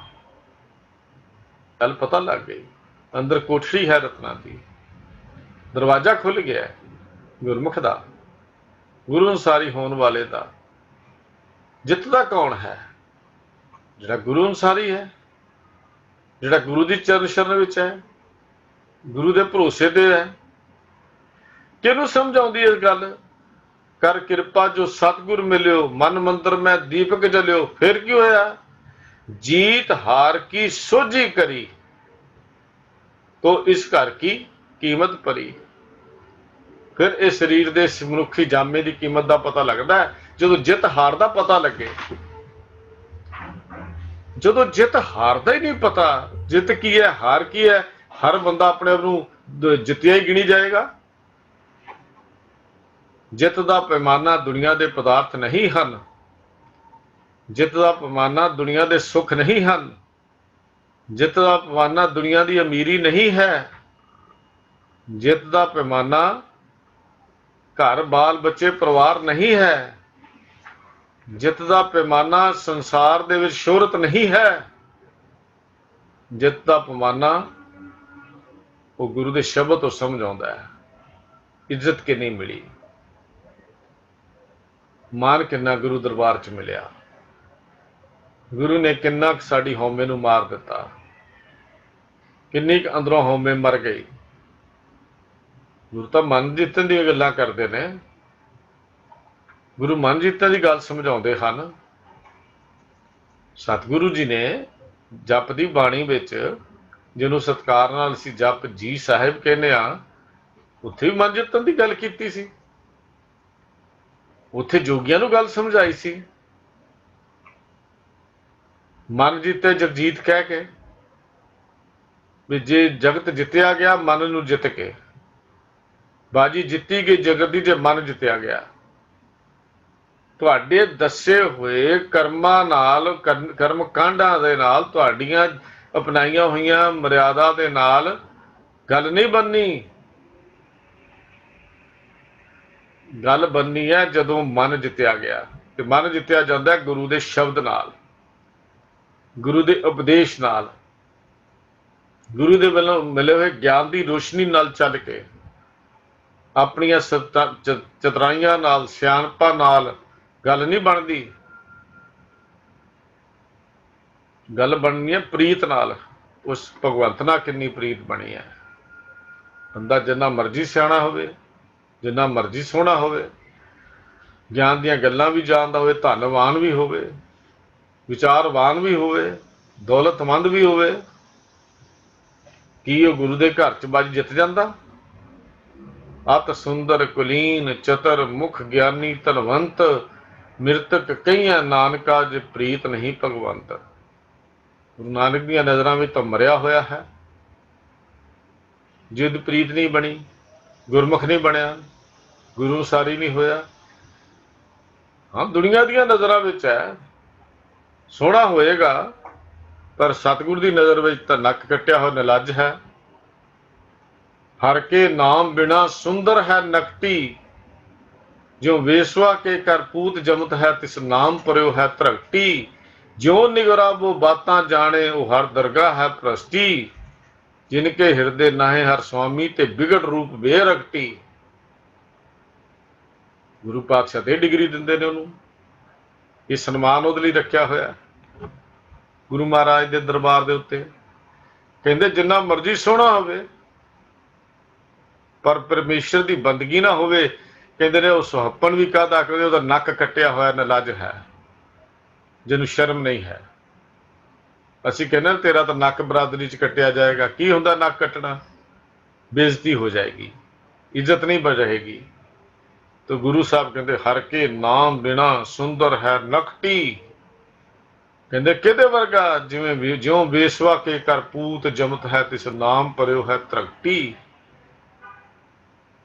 ਗੱਲ ਪਤਾ ਲੱਗ ਗਈ, ਅੰਦਰ ਕੋਠੜੀ ਹੈ ਰਤਨਾਂ ਦੀ, ਦਰਵਾਜ਼ਾ ਖੁੱਲ ਗਿਆ ਗੁਰਮੁਖ ਦਾ, ਗੁਰੂ ਅਨੁਸਾਰੀ ਹੋਣ ਵਾਲੇ ਦਾ। ਜਿੱਤਦਾ ਕੌਣ ਹੈ? ਜਿਹੜਾ ਗੁਰੂ ਅਨੁਸਾਰੀ ਹੈ, ਜਿਹੜਾ ਗੁਰੂ ਦੀ ਚਰਨ ਸ਼ਰਨ ਵਿੱਚ ਹੈ, ਗੁਰੂ ਦੇ ਭਰੋਸੇ ਤੇ ਹੈ। ਕਿਹਨੂੰ ਸਮਝ ਆਉਂਦੀ ਇਸ ਗੱਲ? ਕਰ ਕਿਰਪਾ ਜੋ ਸਤਿਗੁਰ ਮਿਲਿਓ, ਮਨ ਮੰਦਰ ਮੈਂ ਦੀਪਕ ਜਲਿਓ। ਫਿਰ ਕੀ ਹੋਇਆ? जीत हार की सोझी करी तो इस घर की कीमत परी। फिर इस शरीर के मनुखी जामे की कीमत का पता लगता है जो जित हार का पता लगे। जो जित हार का ही नहीं पता जित की है हार की है, हर बंदा अपने आप को जितिया ही गिनी जाएगा। जित का पैमाना दुनिया के पदार्थ नहीं हैं, जित का पैमाना दुनिया के सुख नहीं हैं, जित का पैमाना दुनिया की अमीरी नहीं है, जित का पैमाना घर बाल बच्चे परिवार नहीं है, जित का पैमाना संसार दे विच शोहरत नहीं है, जित का पैमाना वो गुरु के शब्द तो समझ आउंदा है। इज्जत किन्नी मिली, मान किन्ना गुरु दरबार च मिलिया, गुरु ने किन्ना साडी हौमे नूं मार दिता, किन्नी अंदरों हौमे मर गई। ਗੁਰੂ ਤਾਂ ਮਨ ਜਿੱਤਣ ਦੀਆਂ ਗੱਲਾਂ ਕਰਦੇ ਨੇ। ਗੁਰੂ ਮਨ ਜਿੱਤਣ ਦੀ ਗੱਲ ਸਮਝਾਉਂਦੇ ਹਨ। ਸਤਿਗੁਰੂ ਜੀ ਨੇ ਜਪ ਦੀ ਬਾਣੀ ਵਿੱਚ, ਜਿਹਨੂੰ ਸਤਿਕਾਰ ਨਾਲ ਅਸੀਂ ਜਪ ਜੀ ਸਾਹਿਬ ਕਹਿੰਦੇ ਆ, ਉੱਥੇ ਵੀ ਮਨ ਜਿੱਤਣ ਦੀ ਗੱਲ ਕੀਤੀ ਸੀ। ਉੱਥੇ ਜੋਗੀਆਂ ਨੂੰ ਗੱਲ ਸਮਝਾਈ ਸੀ। ਮਨ ਜਿੱਤੇ ਜਗਜੀਤ ਕਹਿ ਕੇ, ਵੀ ਜੇ ਜਗਤ ਜਿੱਤਿਆ ਗਿਆ ਮਨ ਨੂੰ ਜਿੱਤ ਕੇ, ਬਾਜੀ ਜਿੱਤੀ ਗਈ ਜਗਤ ਦੀ ਜੇ ਮਨ ਜਿੱਤਿਆ ਗਿਆ। ਤੁਹਾਡੇ ਦੱਸੇ ਹੋਏ ਕਰਮਾਂ ਨਾਲ, ਕਰਮ ਕਾਂਡਾਂ ਦੇ ਨਾਲ, ਤੁਹਾਡੀਆਂ ਅਪਣਾਈਆਂ ਹੋਈਆਂ ਮਰਿਆਦਾ ਦੇ ਨਾਲ ਗੱਲ ਨਹੀਂ ਬਣਨੀ। ਗੱਲ ਬਣਨੀ ਹੈ ਜਦੋਂ ਮਨ ਜਿੱਤਿਆ ਗਿਆ। ਤੇ ਮਨ ਜਿੱਤਿਆ ਜਾਂਦਾ ਗੁਰੂ ਦੇ ਸ਼ਬਦ ਨਾਲ, ਗੁਰੂ ਦੇ ਉਪਦੇਸ਼ ਨਾਲ, ਗੁਰੂ ਦੇ ਵੱਲੋਂ ਮਿਲੇ ਹੋਏ ਗਿਆਨ ਦੀ ਰੋਸ਼ਨੀ ਨਾਲ ਚੱਲ ਕੇ, ਆਪਣੀਆਂ ਚਤਰਾਈਆਂ ਨਾਲ, ਸਿਆਣਪਾਂ ਨਾਲ ਗੱਲ ਨਹੀਂ ਬਣਦੀ। ਗੱਲ ਬਣਨੀ ਹੈ ਪ੍ਰੀਤ ਨਾਲ। ਉਸ ਭਗਵੰਤ ਨਾਲ ਕਿੰਨੀ ਪ੍ਰੀਤ ਬਣੀ ਹੈ। ਬੰਦਾ ਜਿੰਨਾ ਮਰਜ਼ੀ ਸਿਆਣਾ ਹੋਵੇ, ਜਿੰਨਾ ਮਰਜ਼ੀ ਸੋਹਣਾ ਹੋਵੇ, ਗਿਆਨ ਦੀਆਂ ਗੱਲਾਂ ਵੀ ਜਾਣਦਾ ਹੋਵੇ, ਧਨਵਾਨ ਵੀ ਹੋਵੇ, ਵਿਚਾਰਵਾਨ ਵੀ ਹੋਵੇ, ਦੌਲਤਮੰਦ ਵੀ ਹੋਵੇ, ਕੀ ਉਹ ਗੁਰੂ ਦੇ ਘਰ ਚ ਬਾਜੀ ਜਿੱਤ ਜਾਂਦਾ? ਅਤ ਸੁੰਦਰ ਕੁਲੀਨ ਚਤਰ ਮੁਖ ਗਿਆਨੀ ਧਨਵੰਤ, ਮਿਰਤਕ ਕਈਆਂ ਨਾਨਕਾ ਜੇ ਪ੍ਰੀਤ ਨਹੀਂ ਭਗਵੰਤ। ਗੁਰੂ ਨਾਨਕ ਦੀਆਂ ਨਜ਼ਰਾਂ ਵਿੱਚ ਤਾਂ ਮਰਿਆ ਹੋਇਆ ਹੈ। ਜਿੱਦ ਪ੍ਰੀਤ ਨਹੀਂ ਬਣੀ, ਗੁਰਮੁਖ ਨਹੀਂ ਬਣਿਆ, ਗੁਰੂ ਸਾਰੀ ਨਹੀਂ ਹੋਇਆ। ਹਾਂ, ਦੁਨੀਆ ਦੀਆਂ ਨਜ਼ਰਾਂ ਵਿੱਚ ਹੈ, ਸੋਹਣਾ ਹੋਏਗਾ, ਪਰ ਸਤਿਗੁਰੂ ਦੀ ਨਜ਼ਰ ਵਿੱਚ ਤਾਂ ਨੱਕ ਕੱਟਿਆ ਹੋਇਆ ਨਿਲੱਜ ਹੈ। ਹਰ ਕੇ ਨਾਮ ਬਿਨਾ ਸੁੰਦਰ ਹੈ ਨਕਟੀ, ਜਿਉ ਵੇਸਵਾ ਕੇ ਕਰਪੂਤ ਜਮਤ ਹੈ ਤਿਸ ਨਾਮ ਪਰਿਓ ਹੈ ਧਰਕਟੀ। ਜਿਉ ਨਿਗਰਾਬੋ ਬਾਤਾਂ ਜਾਣੇ ਉਹ ਹਰ ਦਰਗਾਹ ਹੈ ਭ੍ਰਸ਼ਟੀ, ਜਿਨਕੇ ਹਿਰਦੇ ਨਾਹੇ ਹਰ ਸੁਆਮੀ ਤੇ ਬਿਗੜ ਰੂਪ ਬੇਰਕਟੀ। ਗੁਰੂ ਪਾਤਸ਼ਾਹ ਤੇ ਡਿਗਰੀ ਦਿੰਦੇ ਨੇ ਉਹਨੂੰ। ਇਹ ਸਨਮਾਨ ਉਹਦੇ ਲਈ ਰੱਖਿਆ ਹੋਇਆ ਗੁਰੂ ਮਹਾਰਾਜ ਦੇ ਦਰਬਾਰ ਦੇ ਉੱਤੇ। ਕਹਿੰਦੇ ਜਿੰਨਾ ਮਰਜ਼ੀ ਸੋਹਣਾ ਹੋਵੇ, ਪਰ ਪਰਮੇਸ਼ਰ ਦੀ ਬੰਦਗੀ ਨਾ ਹੋਵੇ, ਕਹਿੰਦੇ ਨੇ ਉਹ ਸੁਹੱਪਣ ਵੀ ਕਾਹਦਾ, ਕਹਿੰਦੇ ਉਹਦਾ ਨੱਕ ਕੱਟਿਆ ਹੋਇਆ ਨਿਲੱਜ ਹੈ, ਜਿਹਨੂੰ ਸ਼ਰਮ ਨਹੀਂ ਹੈ। ਅਸੀਂ ਕਹਿੰਦੇ ਤੇਰਾ ਤਾਂ ਨੱਕ ਬਰਾਦਰੀ 'ਚ ਕੱਟਿਆ ਜਾਏਗਾ। ਕੀ ਹੁੰਦਾ ਨੱਕ ਕੱਟਣਾ? ਬੇਇੱਜ਼ਤੀ ਹੋ ਜਾਏਗੀ, ਇੱਜ਼ਤ ਨਹੀਂ ਰਹੇਗੀ। ਤਾਂ ਗੁਰੂ ਸਾਹਿਬ ਕਹਿੰਦੇ ਹਰ ਕੇ ਨਾਮ ਬਿਨਾ ਸੁੰਦਰ ਹੈ ਨਕਟੀ। ਕਹਿੰਦੇ ਕਿਹਦੇ ਵਰਗਾ? ਜਿਵੇਂ ਜਿਉਂ ਵੇਸਵਾ ਕੇ ਕਰਪੂਤ ਜਮਤ ਹੈ ਤਿਸ ਨਾਮ ਪਰਿਓ ਹੈ ਧਰਕਟੀ।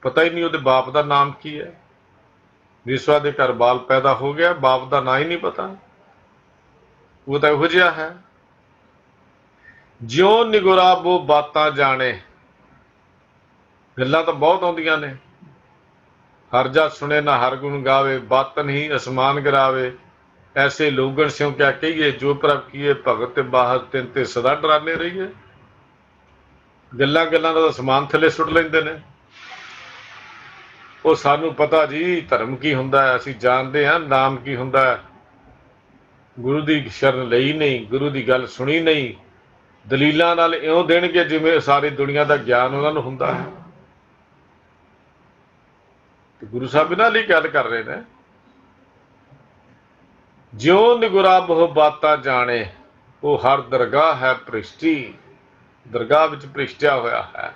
ਪਤਾ ਹੀ ਨਹੀਂ ਉਹਦੇ ਬਾਪ ਦਾ ਨਾਮ ਕੀ ਹੈ। ਵੇਸਵਾ ਦੇ ਘਰ ਬਾਲ ਪੈਦਾ ਹੋ ਗਿਆ, ਬਾਪ ਦਾ ਨਾਂ ਹੀ ਨਹੀਂ ਪਤਾ। ਉਹ ਤਾਂ ਇਹੋ ਜਿਹਾ ਹੈ। ਜਿਉਂ ਨਿਗੁਰਾਬੋ ਬਾਤਾਂ ਜਾਣੇ। ਗੱਲਾਂ ਤਾਂ ਬਹੁਤ ਆਉਂਦੀਆਂ ਨੇ। ਹਰ ਜਾ ਸੁਣੇ ਨਾ ਹਰ ਗੁਣ ਗਾਵੇ, ਬਾਤਨ ਹੀ ਅਸਮਾਨ ਗਿਰਾਵੇ। ਐਸੇ ਲੋਗਣ ਸਿਉ ਕਿਆ ਕਹੀਏ, ਜੋ ਪ੍ਰਭ ਕੀਏ ਭਗਤ ਬਾਹਰ ਤਿੰਨ ਤੇ ਸਦਾ ਡਰਾਨੇ ਰਹੀਏ। ਗੱਲਾਂ ਗੱਲਾਂ ਦਾ ਅਸਮਾਨ ਥੱਲੇ ਸੁੱਟ ਲੈਂਦੇ ਨੇ। ਉਹ ਸਾਨੂੰ ਪਤਾ ਜੀ ਧਰਮ ਕੀ ਹੁੰਦਾ ਹੈ, ਅਸੀਂ ਜਾਣਦੇ ਹਾਂ ਨਾਮ ਕੀ ਹੁੰਦਾ ਹੈ। ਗੁਰੂ ਦੀ ਸ਼ਰਨ ਲਈ ਨਹੀਂ, ਗੁਰੂ ਦੀ ਗੱਲ ਸੁਣੀ ਨਹੀਂ। ਦਲੀਲਾਂ ਨਾਲ ਇਉਂ ਦੇਣਗੇ ਜਿਵੇਂ ਸਾਰੀ ਦੁਨੀਆ ਦਾ ਗਿਆਨ ਉਹਨਾਂ ਨੂੰ ਹੁੰਦਾ ਹੈ। ਤੇ ਗੁਰੂ ਸਾਹਿਬ ਇਹਨਾਂ ਲਈ ਗੱਲ ਕਰ ਰਹੇ ਨੇ। ਜਿਉਂ ਨਿਗੁਰਾ ਬਹੁ ਬਾਤਾਂ ਜਾਣੇ, ਉਹ ਹਰ ਦਰਗਾਹ ਹੈ ਭ੍ਰਿਸ਼ਟੀ। ਦਰਗਾਹ ਵਿੱਚ ਭ੍ਰਿਸ਼ਟਿਆ ਹੋਇਆ ਹੈ।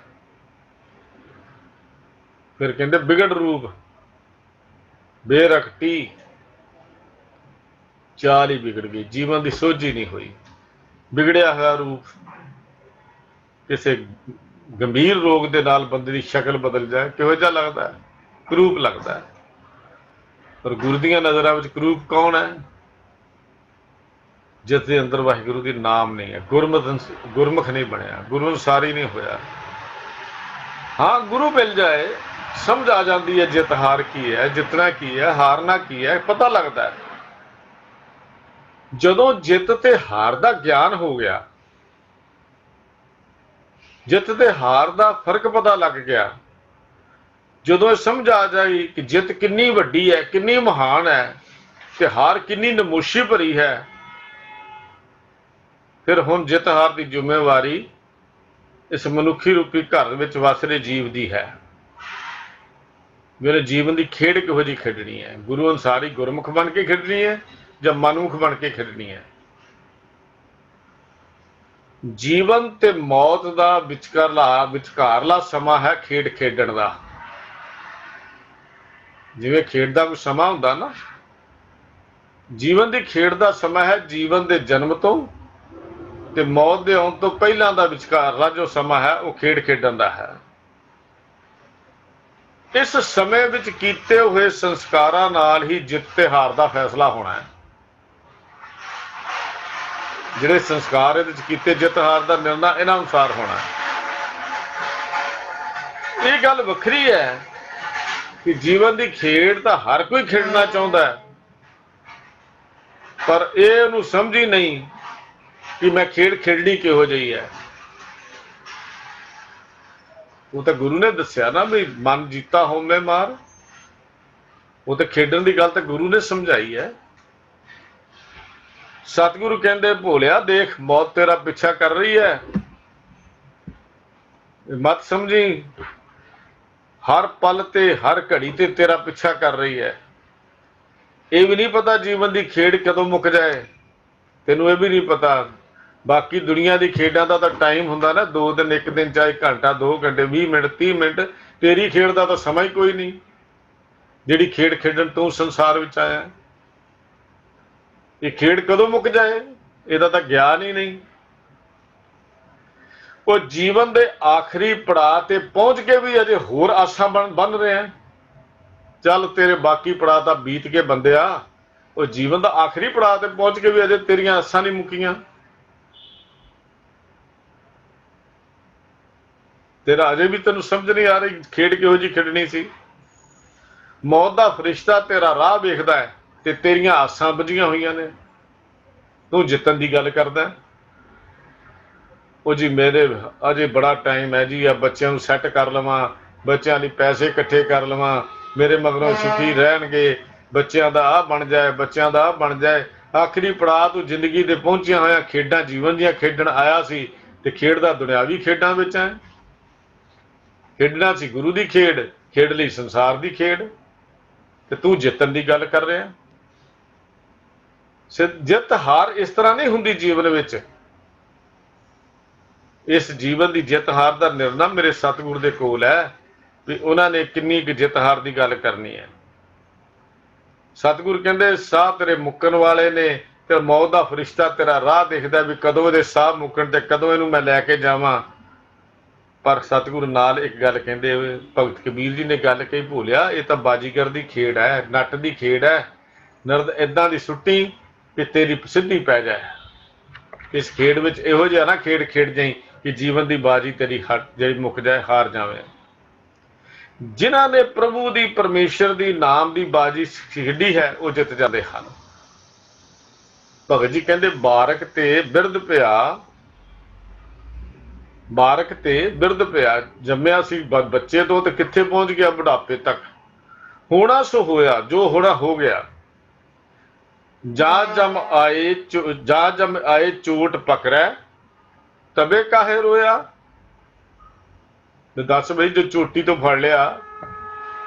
ਫਿਰ ਕਹਿੰਦੇ ਬਿਗੜ ਰੂਪ ਬੇਰਖਟੀ। ਚਾਲ ਹੀ ਵਿਗੜ ਗਈ, ਜੀਵਨ ਦੀ ਸੋਝੀ ਨਹੀਂ ਹੋਈ। ਵਿਗੜਿਆ ਹੋਇਆ ਰੂਪ। ਕਿਸੇ ਗੰਭੀਰ ਰੋਗ ਦੇ ਨਾਲ ਬੰਦੇ ਦੀ ਸ਼ਕਲ ਬਦਲ ਜਾਏ, ਕਿਹੋ ਜਿਹਾ ਲੱਗਦਾ ਹੈ? ਕਰੂਪ ਲੱਗਦਾ ਹੈ। ਪਰ ਗੁਰੂ ਦੀਆਂ ਨਜ਼ਰਾਂ ਵਿੱਚ ਕਰੂਪ ਕੌਣ ਹੈ? ਜਿਸ ਦੇ ਅੰਦਰ ਵਾਹਿਗੁਰੂ ਦੀ ਨਾਮ ਨਹੀਂ ਹੈ, ਗੁਰਮੁਖ ਨਹੀਂ ਬਣਿਆ, ਗੁਰੂ ਅਨੁਸਾਰੀ ਨਹੀਂ ਹੋਇਆ। ਹਾਂ, ਗੁਰੂ ਮਿਲ ਜਾਏ, ਸਮਝ ਆ ਜਾਂਦੀ ਹੈ ਜਿੱਤ ਹਾਰ ਕੀ ਹੈ, ਜਿੱਤਣਾ ਕੀ ਹੈ, ਹਾਰਨਾ ਕੀ ਹੈ, ਪਤਾ ਲੱਗਦਾ ਹੈ। ਜਦੋਂ ਜਿੱਤ ਤੇ ਹਾਰ ਦਾ ਗਿਆਨ ਹੋ ਗਿਆ, ਜਿੱਤ ਤੇ ਹਾਰ ਦਾ ਫਰਕ ਪਤਾ ਲੱਗ ਗਿਆ, ਜਦੋਂ ਇਹ ਸਮਝ ਆ ਜਾਈ ਕਿ ਜਿੱਤ ਕਿੰਨੀ ਵੱਡੀ ਹੈ, ਕਿੰਨੀ ਮਹਾਨ ਹੈ, ਤੇ ਹਾਰ ਕਿੰਨੀ ਨਮੋਸ਼ੀ ਭਰੀ ਹੈ, ਫਿਰ ਹੁਣ ਜਿੱਤ ਹਾਰ ਦੀ ਜ਼ਿੰਮੇਵਾਰੀ ਇਸ ਮਨੁੱਖੀ ਰੂਪੀ ਘਰ ਵਿੱਚ ਵਸ ਰਹੇ ਜੀਵ ਦੀ ਹੈ। ਮੇਰੇ ਜੀਵਨ ਦੀ ਖੇਡ ਕਿਹੋ ਜਿਹੀ ਖੇਡਣੀ ਹੈ। ਗੁਰੂ ਅਨੁਸਾਰ ਹੀ ਗੁਰਮੁਖ ਬਣ ਕੇ ਖੇਡਣੀ ਹੈ ਜਾਂ ਮਨਮੁਖ ਬਣ ਕੇ ਖੇਡਣੀ ਹੈ। ਜੀਵਨ ਤੇ ਮੌਤ ਦਾ ਵਿਚਕਾਰਲਾ ਸਮਾਂ ਹੈ ਖੇਡ ਖੇਡਣ ਦਾ। ਜਿਵੇਂ ਖੇਡ ਦਾ ਕੋਈ ਸਮਾਂ ਹੁੰਦਾ ਨਾ, ਜੀਵਨ ਦੀ ਖੇਡ ਦਾ ਸਮਾਂ ਹੈ ਜੀਵਨ ਦੇ ਜਨਮ ਤੋਂ ਤੇ ਮੌਤ ਦੇ ਆਉਣ ਤੋਂ ਪਹਿਲਾਂ ਦਾ ਵਿਚਕਾਰਲਾ ਜੋ ਸਮਾਂ ਹੈ ਉਹ ਖੇਡ ਖੇਡਣ ਦਾ ਹੈ। ਇਸ ਸਮੇਂ ਵਿੱਚ ਕੀਤੇ ਹੋਏ ਸੰਸਕਾਰਾਂ ਨਾਲ ਹੀ ਜਿੱਤ ਤੇ ਹਾਰ ਦਾ ਫੈਸਲਾ ਹੋਣਾ ਹੈ। ਜਿਹੜੇ ਸੰਸਕਾਰ ਇਹਦੇ ਵਿੱਚ ਕੀਤੇ, ਜਿੱਤ ਹਾਰ ਦਾ ਨਿਰਣਾ ਇਹਨਾਂ ਅਨੁਸਾਰ ਹੋਣਾ ਹੈ। ਇਹ ਗੱਲ ਵੱਖਰੀ ਹੈ ਕਿ ਜੀਵਨ ਦੀ ਖੇਡ ਤਾਂ ਹਰ ਕੋਈ ਖੇਡਣਾ ਚਾਹੁੰਦਾ ਹੈ, ਪਰ ਇਹ ਉਹਨੂੰ ਸਮਝ ਹੀ ਨਹੀਂ ਕਿ ਮੈਂ ਖੇਡ ਖੇਡਣੀ ਕਿਹੋ ਜਿਹੀ ਹੈ। ਉਹ ਤਾਂ ਗੁਰੂ ਨੇ ਦੱਸਿਆ ਨਾ ਵੀ ਮਨ ਜੀਤਾ ਹੋਮੇ ਮਾਰ। ਉਹ ਤਾਂ ਖੇਡਣ ਦੀ ਗੱਲ ਤਾਂ ਗੁਰੂ ਨੇ ਸਮਝਾਈ ਹੈ। ਸਤਿਗੁਰੂ ਕਹਿੰਦੇ ਭੋਲਿਆ ਦੇਖ ਮੌਤ ਤੇਰਾ ਪਿੱਛਾ ਕਰ ਰਹੀ ਹੈ, ਮਤ ਸਮਝੀ ਹਰ ਪਲ ਤੇ ਹਰ ਘੜੀ ਤੇ ਤੇਰਾ ਪਿੱਛਾ ਕਰ ਰਹੀ ਹੈ। ਇਹ ਵੀ ਨਹੀਂ ਪਤਾ ਜੀਵਨ ਦੀ ਖੇਡ ਕਦੋਂ ਮੁੱਕ ਜਾਏ, ਤੈਨੂੰ ਇਹ ਵੀ ਨਹੀਂ ਪਤਾ। ਬਾਕੀ ਦੁਨੀਆ ਦੀ ਖੇਡਾਂ ਦਾ ਤਾਂ ਟਾਈਮ ਹੁੰਦਾ ਨਾ, 2 ਦਿਨ 1 ਦਿਨ ਚਾਹੇ ਘੰਟਾ 2 ਘੰਟੇ 20 ਮਿੰਟ 30 ਮਿੰਟ। ਤੇਰੀ ਖੇਡ ਦਾ ਤਾਂ ਸਮਾਂ ਹੀ ਕੋਈ ਨਹੀਂ, ਜਿਹੜੀ ਖੇਡ ਖੇਡਣ ਤੂੰ ਸੰਸਾਰ ਵਿੱਚ ਆਇਆ। ਇਹ ਖੇਡ ਕਦੋਂ ਮੁੱਕ ਜਾਏ ਇਹਦਾ ਤਾਂ ਗਿਆਨ ਹੀ ਨਹੀਂ। ਉਹ ਜੀਵਨ ਦੇ ਆਖਰੀ ਪੜਾਅ ਤੇ ਪਹੁੰਚ ਕੇ ਵੀ ਅਜੇ ਹੋਰ ਆਸਾਂ ਬਣ ਰਿਹਾ। ਚੱਲ ਤੇਰੇ ਬਾਕੀ ਪੜਾਅ ਤਾਂ ਬੀਤ ਕੇ ਬੰਦਿਆ, ਉਹ ਜੀਵਨ ਦਾ ਆਖਰੀ ਪੜਾਅ ਤੇ ਪਹੁੰਚ ਕੇ ਵੀ ਅਜੇ ਤੇਰੀਆਂ ਆਸਾਂ ਨਹੀਂ ਮੁੱਕੀਆਂ। ਤੇਰਾ ਅਜੇ ਵੀ ਤੈਨੂੰ ਸਮਝ ਨਹੀਂ ਆ ਰਹੀ ਖੇਡ ਕਿਹੋ ਜਿਹੀ ਖੇਡਣੀ ਸੀ। ਮੌਤ ਦਾ ਫਰਿਸ਼ਤਾ ਤੇਰਾ ਰਾਹ ਵੇਖਦਾ ਹੈ ਤੇ ਤੇਰੀਆਂ ਆਸਾਂ ਬੁਝੀਆਂ ਹੋਈਆਂ ਨੇ। ਤੂੰ ਜਿੱਤਣ ਦੀ ਗੱਲ ਕਰਦਾ। ਉਹ ਜੀ ਮੇਰੇ ਅਜੇ ਬੜਾ ਟਾਈਮ ਹੈ ਜੀ, ਆ ਬੱਚਿਆਂ ਨੂੰ ਸੈੱਟ ਕਰ ਲਵਾਂ, ਬੱਚਿਆਂ ਲਈ ਪੈਸੇ ਇਕੱਠੇ ਕਰ ਲਵਾਂ, ਮੇਰੇ ਮਗਰੋਂ ਸੁਖੀ ਰਹਿਣਗੇ, ਬੱਚਿਆਂ ਦਾ ਆਹ ਬਣ ਜਾਏ, ਬੱਚਿਆਂ ਦਾ ਆਹ ਬਣ ਜਾਏ। ਆਖਰੀ ਪੜਾਅ ਤੂੰ ਜ਼ਿੰਦਗੀ ਦੇ ਪਹੁੰਚਿਆ ਹੋਇਆ ਖੇਡਾਂ ਜੀਵਨ ਦੀਆਂ ਖੇਡਣ ਆਇਆ ਸੀ ਤੇ ਖੇਡਦਾ ਦੁਨਿਆਵੀ ਖੇਡਾਂ ਵਿੱਚ ਹੈ। ਖੇਡਣਾ ਸੀ ਗੁਰੂ ਦੀ ਖੇਡ, ਖੇਡ ਲਈ ਸੰਸਾਰ ਦੀ ਖੇਡ, ਤੇ ਤੂੰ ਜਿੱਤਣ ਦੀ ਗੱਲ ਕਰ ਰਿਹਾ। ਜਿੱਤ ਹਾਰ ਇਸ ਤਰ੍ਹਾਂ ਨਹੀਂ ਹੁੰਦੀ ਜੀਵਨ ਵਿੱਚ। ਇਸ ਜੀਵਨ ਦੀ ਜਿੱਤ ਹਾਰ ਦਾ ਨਿਰਣਾ ਮੇਰੇ ਸਤਿਗੁਰ ਦੇ ਕੋਲ ਹੈ ਵੀ ਉਹਨਾਂ ਨੇ ਕਿੰਨੀ ਕੁ ਜਿੱਤ ਹਾਰ ਦੀ ਗੱਲ ਕਰਨੀ ਹੈ। ਸਤਿਗੁਰ ਕਹਿੰਦੇ ਸਾਹ ਤੇਰੇ ਮੁੱਕਣ ਵਾਲੇ ਨੇ ਤੇ ਮੌਤ ਦਾ ਫਰਿਸ਼ਤਾ ਤੇਰਾ ਰਾਹ ਦੇਖਦਾ ਵੀ ਕਦੋਂ ਇਹਦੇ ਸਾਹ ਮੁੱਕਣ ਤੇ ਕਦੋਂ ਇਹਨੂੰ ਮੈਂ ਲੈ ਕੇ ਜਾਵਾਂ। ਪਰ ਸਤਿਗੁਰੂ ਨਾਲ ਇੱਕ ਗੱਲ ਕਹਿੰਦੇ ਹੋਏ ਭਗਤ ਕਬੀਰ ਜੀ ਨੇ ਗੱਲ ਕਹੀ, ਭੋਲਿਆ ਇਹ ਤਾਂ ਬਾਜੀਗਰ ਦੀ ਖੇਡ ਹੈ, ਨੱਟ ਦੀ ਖੇਡ ਹੈ। ਨਰਦ ਏਦਾਂ ਦੀ ਸੁੱਟੀ ਕਿ ਤੇਰੀ ਸਿੱਧੀ ਪੈ ਜਾਏ। ਇਸ ਖੇਡ ਵਿੱਚ ਇਹੋ ਜਿਹਾ ਨਾ ਖੇਡ ਖੇਡ ਜਾਈ ਕਿ ਜੀਵਨ ਦੀ ਬਾਜੀ ਤੇਰੀ ਜਿਹੜੀ ਮੁੱਕ ਜਾਏ, ਹਾਰ ਜਾਵੇ। ਜਿਨ੍ਹਾਂ ਨੇ ਪ੍ਰਭੂ ਦੀ ਪਰਮੇਸ਼ਰ ਦੀ ਨਾਮ ਦੀ ਬਾਜੀ ਖੇਡੀ ਹੈ ਉਹ ਜਿੱਤ ਜਾਂਦੇ ਹਨ। ਭਗਤ ਜੀ ਕਹਿੰਦੇ ਬਾਰਕ ਤੇ ਬਿਰਧ ਪਿਆ, ਬਾਰਕ ਤੇ ਬਿਰਧ ਪਿਆ। ਜੰਮਿਆ ਸੀ ਬੱਚੇ ਤੋਂ ਤੇ ਕਿੱਥੇ ਪਹੁੰਚ ਗਿਆ ਬੁਢਾਪੇ ਤੱਕ। ਹੋਣਾ ਸੋ ਹੋਇਆ, ਜੋ ਹੋਣਾ ਹੋ ਗਿਆ। ਜਾ ਜਮ ਆਏ ਚੋਟ ਪਕੜੈ, ਤਬੇ ਕਾਹੇ ਰੋਇਆ। ਦੱਸ ਬਈ ਜੋ ਚੋਟੀ ਤੋਂ ਫੜ ਲਿਆ,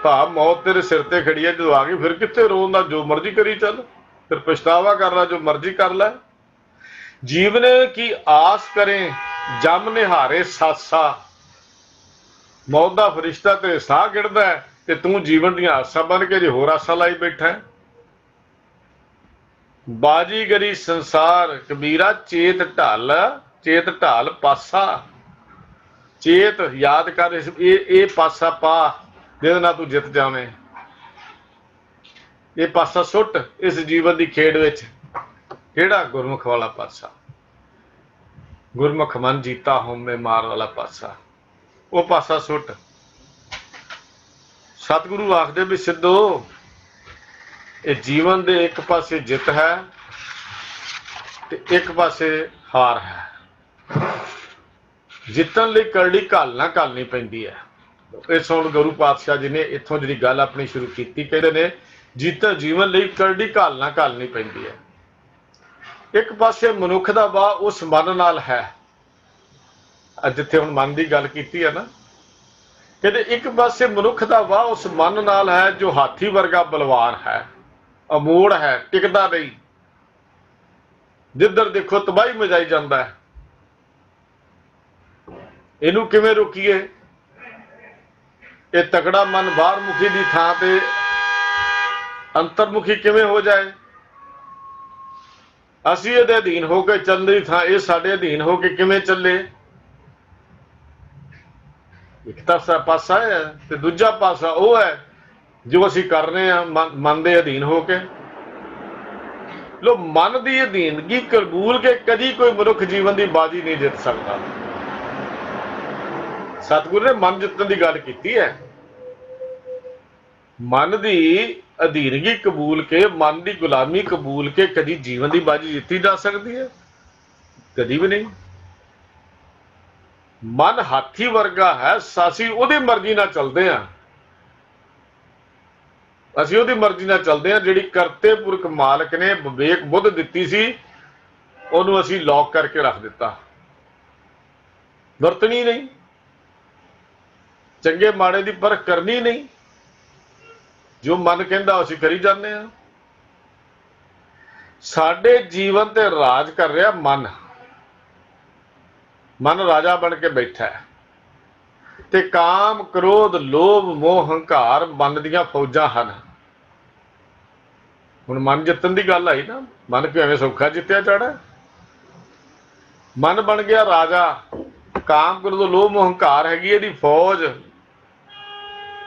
ਭਾਵ ਮੌਤ ਤੇਰੇ ਸਿਰ ਤੇ ਖੜੀ ਹੈ, ਜਦੋਂ ਆ ਗਈ ਫਿਰ ਕਿੱਥੇ ਰੋਣ ਦਾ, ਜੋ ਮਰਜ਼ੀ ਕਰੀ ਚੱਲ, ਫਿਰ ਪਛਤਾਵਾ ਕਰ ਲੈ, ਜੋ ਮਰਜ਼ੀ ਕਰ ਲੈ। ਜੀਵਨ ਕੀ ਆਸ ਕਰੇ ਜਮ ਨਿਹਾਰੇ ਸਾਸਾ। ਮੌਤ ਦਾ ਫਰਿਸ਼ਤਾ ਤੇਰੇ ਸਾਹ ਗਿੜਦਾ ਹੈ ਤੇ ਤੂੰ ਜੀਵਨ ਦੀਆਂ ਆਸਾਂ ਬਣ ਕੇ ਜੇ ਹੋਰ ਆਸਾਂ ਲਾਈ ਬੈਠਾ ਹੈ। ਬਾਜੀਗਰੀ ਸੰਸਾਰ ਕਬੀਰਾ ਚੇਤ ਢਾਲ ਪਾਸਾ। ਚੇਤ ਯਾਦ ਕਰ, ਇਹ ਪਾਸਾ ਪਾ ਜਿਹਦੇ ਨਾਲ ਤੂੰ ਜਿੱਤ ਜਾਵੇਂ। ਇਹ ਪਾਸਾ ਸੁੱਟ ਇਸ ਜੀਵਨ ਦੀ ਖੇਡ ਵਿੱਚ। ਕਿਹੜਾ? ਗੁਰਮੁਖ ਵਾਲਾ ਪਾਸਾ। ਗੁਰਮੁਖ ਮਨ ਜੀਤਾ ਹੋਮੇ ਮਾਰ ਵਾਲਾ ਪਾਸਾ, ਉਹ ਪਾਸਾ ਸੁੱਟ। ਸਤਿਗੁਰੂ ਆਖਦੇ ਵੀ ਸਿੱਧੋ, ਇਹ ਜੀਵਨ ਦੇ ਇੱਕ ਪਾਸੇ ਜਿੱਤ ਹੈ ਤੇ ਇੱਕ ਪਾਸੇ ਹਾਰ ਹੈ। ਜਿੱਤਣ ਲਈ ਕਰੜੀ ਘਾਲਣੀ ਪੈਂਦੀ ਹੈ। ਇਸ ਹੁਣ ਗੁਰੂ ਪਾਤਸ਼ਾਹ ਜੀ ਨੇ ਇੱਥੋਂ ਜਿਹੜੀ ਗੱਲ ਆਪਣੀ ਸ਼ੁਰੂ ਕੀਤੀ, ਕਹਿੰਦੇ ਨੇ ਜੀਵਨ ਲਈ ਕਰੜੀ ਘਾਲਣੀ ਪੈਂਦੀ ਹੈ। ਇੱਕ ਪਾਸੇ ਮਨੁੱਖ ਦਾ ਵਾਹ ਉਸ ਮਨ ਨਾਲ ਹੈ, ਜਿੱਥੇ ਹੁਣ ਮਨ ਦੀ ਗੱਲ ਕੀਤੀ ਹੈ ਨਾ, ਕਹਿੰਦੇ ਇੱਕ ਪਾਸੇ ਮਨੁੱਖ ਦਾ ਵਾਹ ਉਸ ਮਨ ਨਾਲ ਹੈ ਜੋ ਹਾਥੀ ਵਰਗਾ ਬਲਵਾਨ ਹੈ, ਅਮੋੜ ਹੈ, ਟਿਕਦਾ ਨਹੀਂ, ਜਿੱਧਰ ਦੇਖੋ ਤਬਾਹੀ ਮਚਾਈ ਜਾਂਦਾ ਹੈ। ਇਹਨੂੰ ਕਿਵੇਂ ਰੋਕੀਏ? ਇਹ ਤਕੜਾ ਮਨ ਬਾਹਰਮੁਖੀ ਦੀ ਥਾਂ ਤੇ ਅੰਤਰਮੁਖੀ ਕਿਵੇਂ ਹੋ ਜਾਏ? ਅਸੀਂ ਇਹਦੇ ਅਧੀਨ ਹੋ ਕੇ ਚੱਲਣ ਦੀ ਥਾਂ ਇਹ ਸਾਡੇ ਅਧੀਨ ਹੋ ਕੇ ਕਿਵੇਂ ਚੱਲੇ? ਇੱਕ ਤਾਂ ਪਾਸਾ ਹੈ ਤੇ ਦੂਜਾ ਪਾਸਾ ਉਹ ਹੈ ਜੋ ਅਸੀਂ ਕਰ ਰਹੇ ਹਾਂ ਮਨ ਦੇ ਅਧੀਨ ਹੋ ਕੇ। ਲੋ, ਮਨ ਦੀ ਅਧੀਨਗੀ ਕਬੂਲ ਕੇ ਕਦੀ ਕੋਈ ਮਨੁੱਖ ਜੀਵਨ ਦੀ ਬਾਜੀ ਨਹੀਂ ਜਿੱਤ ਸਕਦਾ। ਸਤਿਗੁਰੂ ਨੇ ਮਨ ਜਿੱਤਣ ਦੀ ਗੱਲ ਕੀਤੀ ਹੈ। ਮਨ ਦੀ ਅਧੀਨਗੀ ਕਬੂਲ ਕੇ, ਮਨ ਦੀ ਗੁਲਾਮੀ ਕਬੂਲ ਕੇ ਕਦੀ ਜੀਵਨ ਦੀ ਬਾਜੀ ਜਿੱਤੀ ਜਾ ਸਕਦੀ ਹੈ? ਕਦੀ ਵੀ ਨਹੀਂ। ਮਨ ਹਾਥੀ ਵਰਗਾ ਹੈ, ਅਸੀਂ ਉਹਦੀ ਮਰਜ਼ੀ ਨਾਲ ਚੱਲਦੇ ਹਾਂ। ਅਸੀਂ ਉਹਦੀ ਮਰਜ਼ੀ ਨਾਲ ਚੱਲਦੇ ਹਾਂ। ਜਿਹੜੀ ਕਰਤੇ ਪੁਰਖ ਮਾਲਕ ਨੇ ਵਿਵੇਕ ਬੁੱਧ ਦਿੱਤੀ ਸੀ, ਉਹਨੂੰ ਅਸੀਂ ਲੌਕ ਕਰਕੇ ਰੱਖ ਦਿੱਤਾ, ਵਰਤਣੀ ਨਹੀਂ, ਚੰਗੇ ਮਾੜੇ ਦੀ ਪਰਖ ਕਰਨੀ ਨਹੀਂ। ਜੋ ਮਨ ਕਹਿੰਦਾ ਅਸੀਂ ਕਰੀ ਜਾਂਦੇ ਹਾਂ। ਸਾਡੇ ਜੀਵਨ ਤੇ ਰਾਜ ਕਰ ਰਿਹਾ ਮਨ। ਮਨ ਰਾਜਾ ਬਣ ਕੇ ਬੈਠਾ ਹੈ ਤੇ ਕਾਮ, ਕ੍ਰੋਧ, ਲੋਭ, ਮੋਹ, ਹੰਕਾਰ ਮਨ ਦੀਆਂ ਫੌਜਾਂ ਹਨ। ਹੁਣ ਮਨ ਜਿੱਤਣ ਦੀ ਗੱਲ ਆਈ ਨਾ, ਮਨ ਕਿਉਂ ਐਵੇਂ ਸੌਖਾ ਜਿੱਤਿਆ ਜਾਣਾ? ਮਨ ਬਣ ਗਿਆ ਰਾਜਾ। ਕਾਮ, ਕ੍ਰੋਧ, ਲੋਭ, ਮੋਹ, ਹੰਕਾਰ ਹੈਗੀ ਇਹਦੀ ਫੌਜ।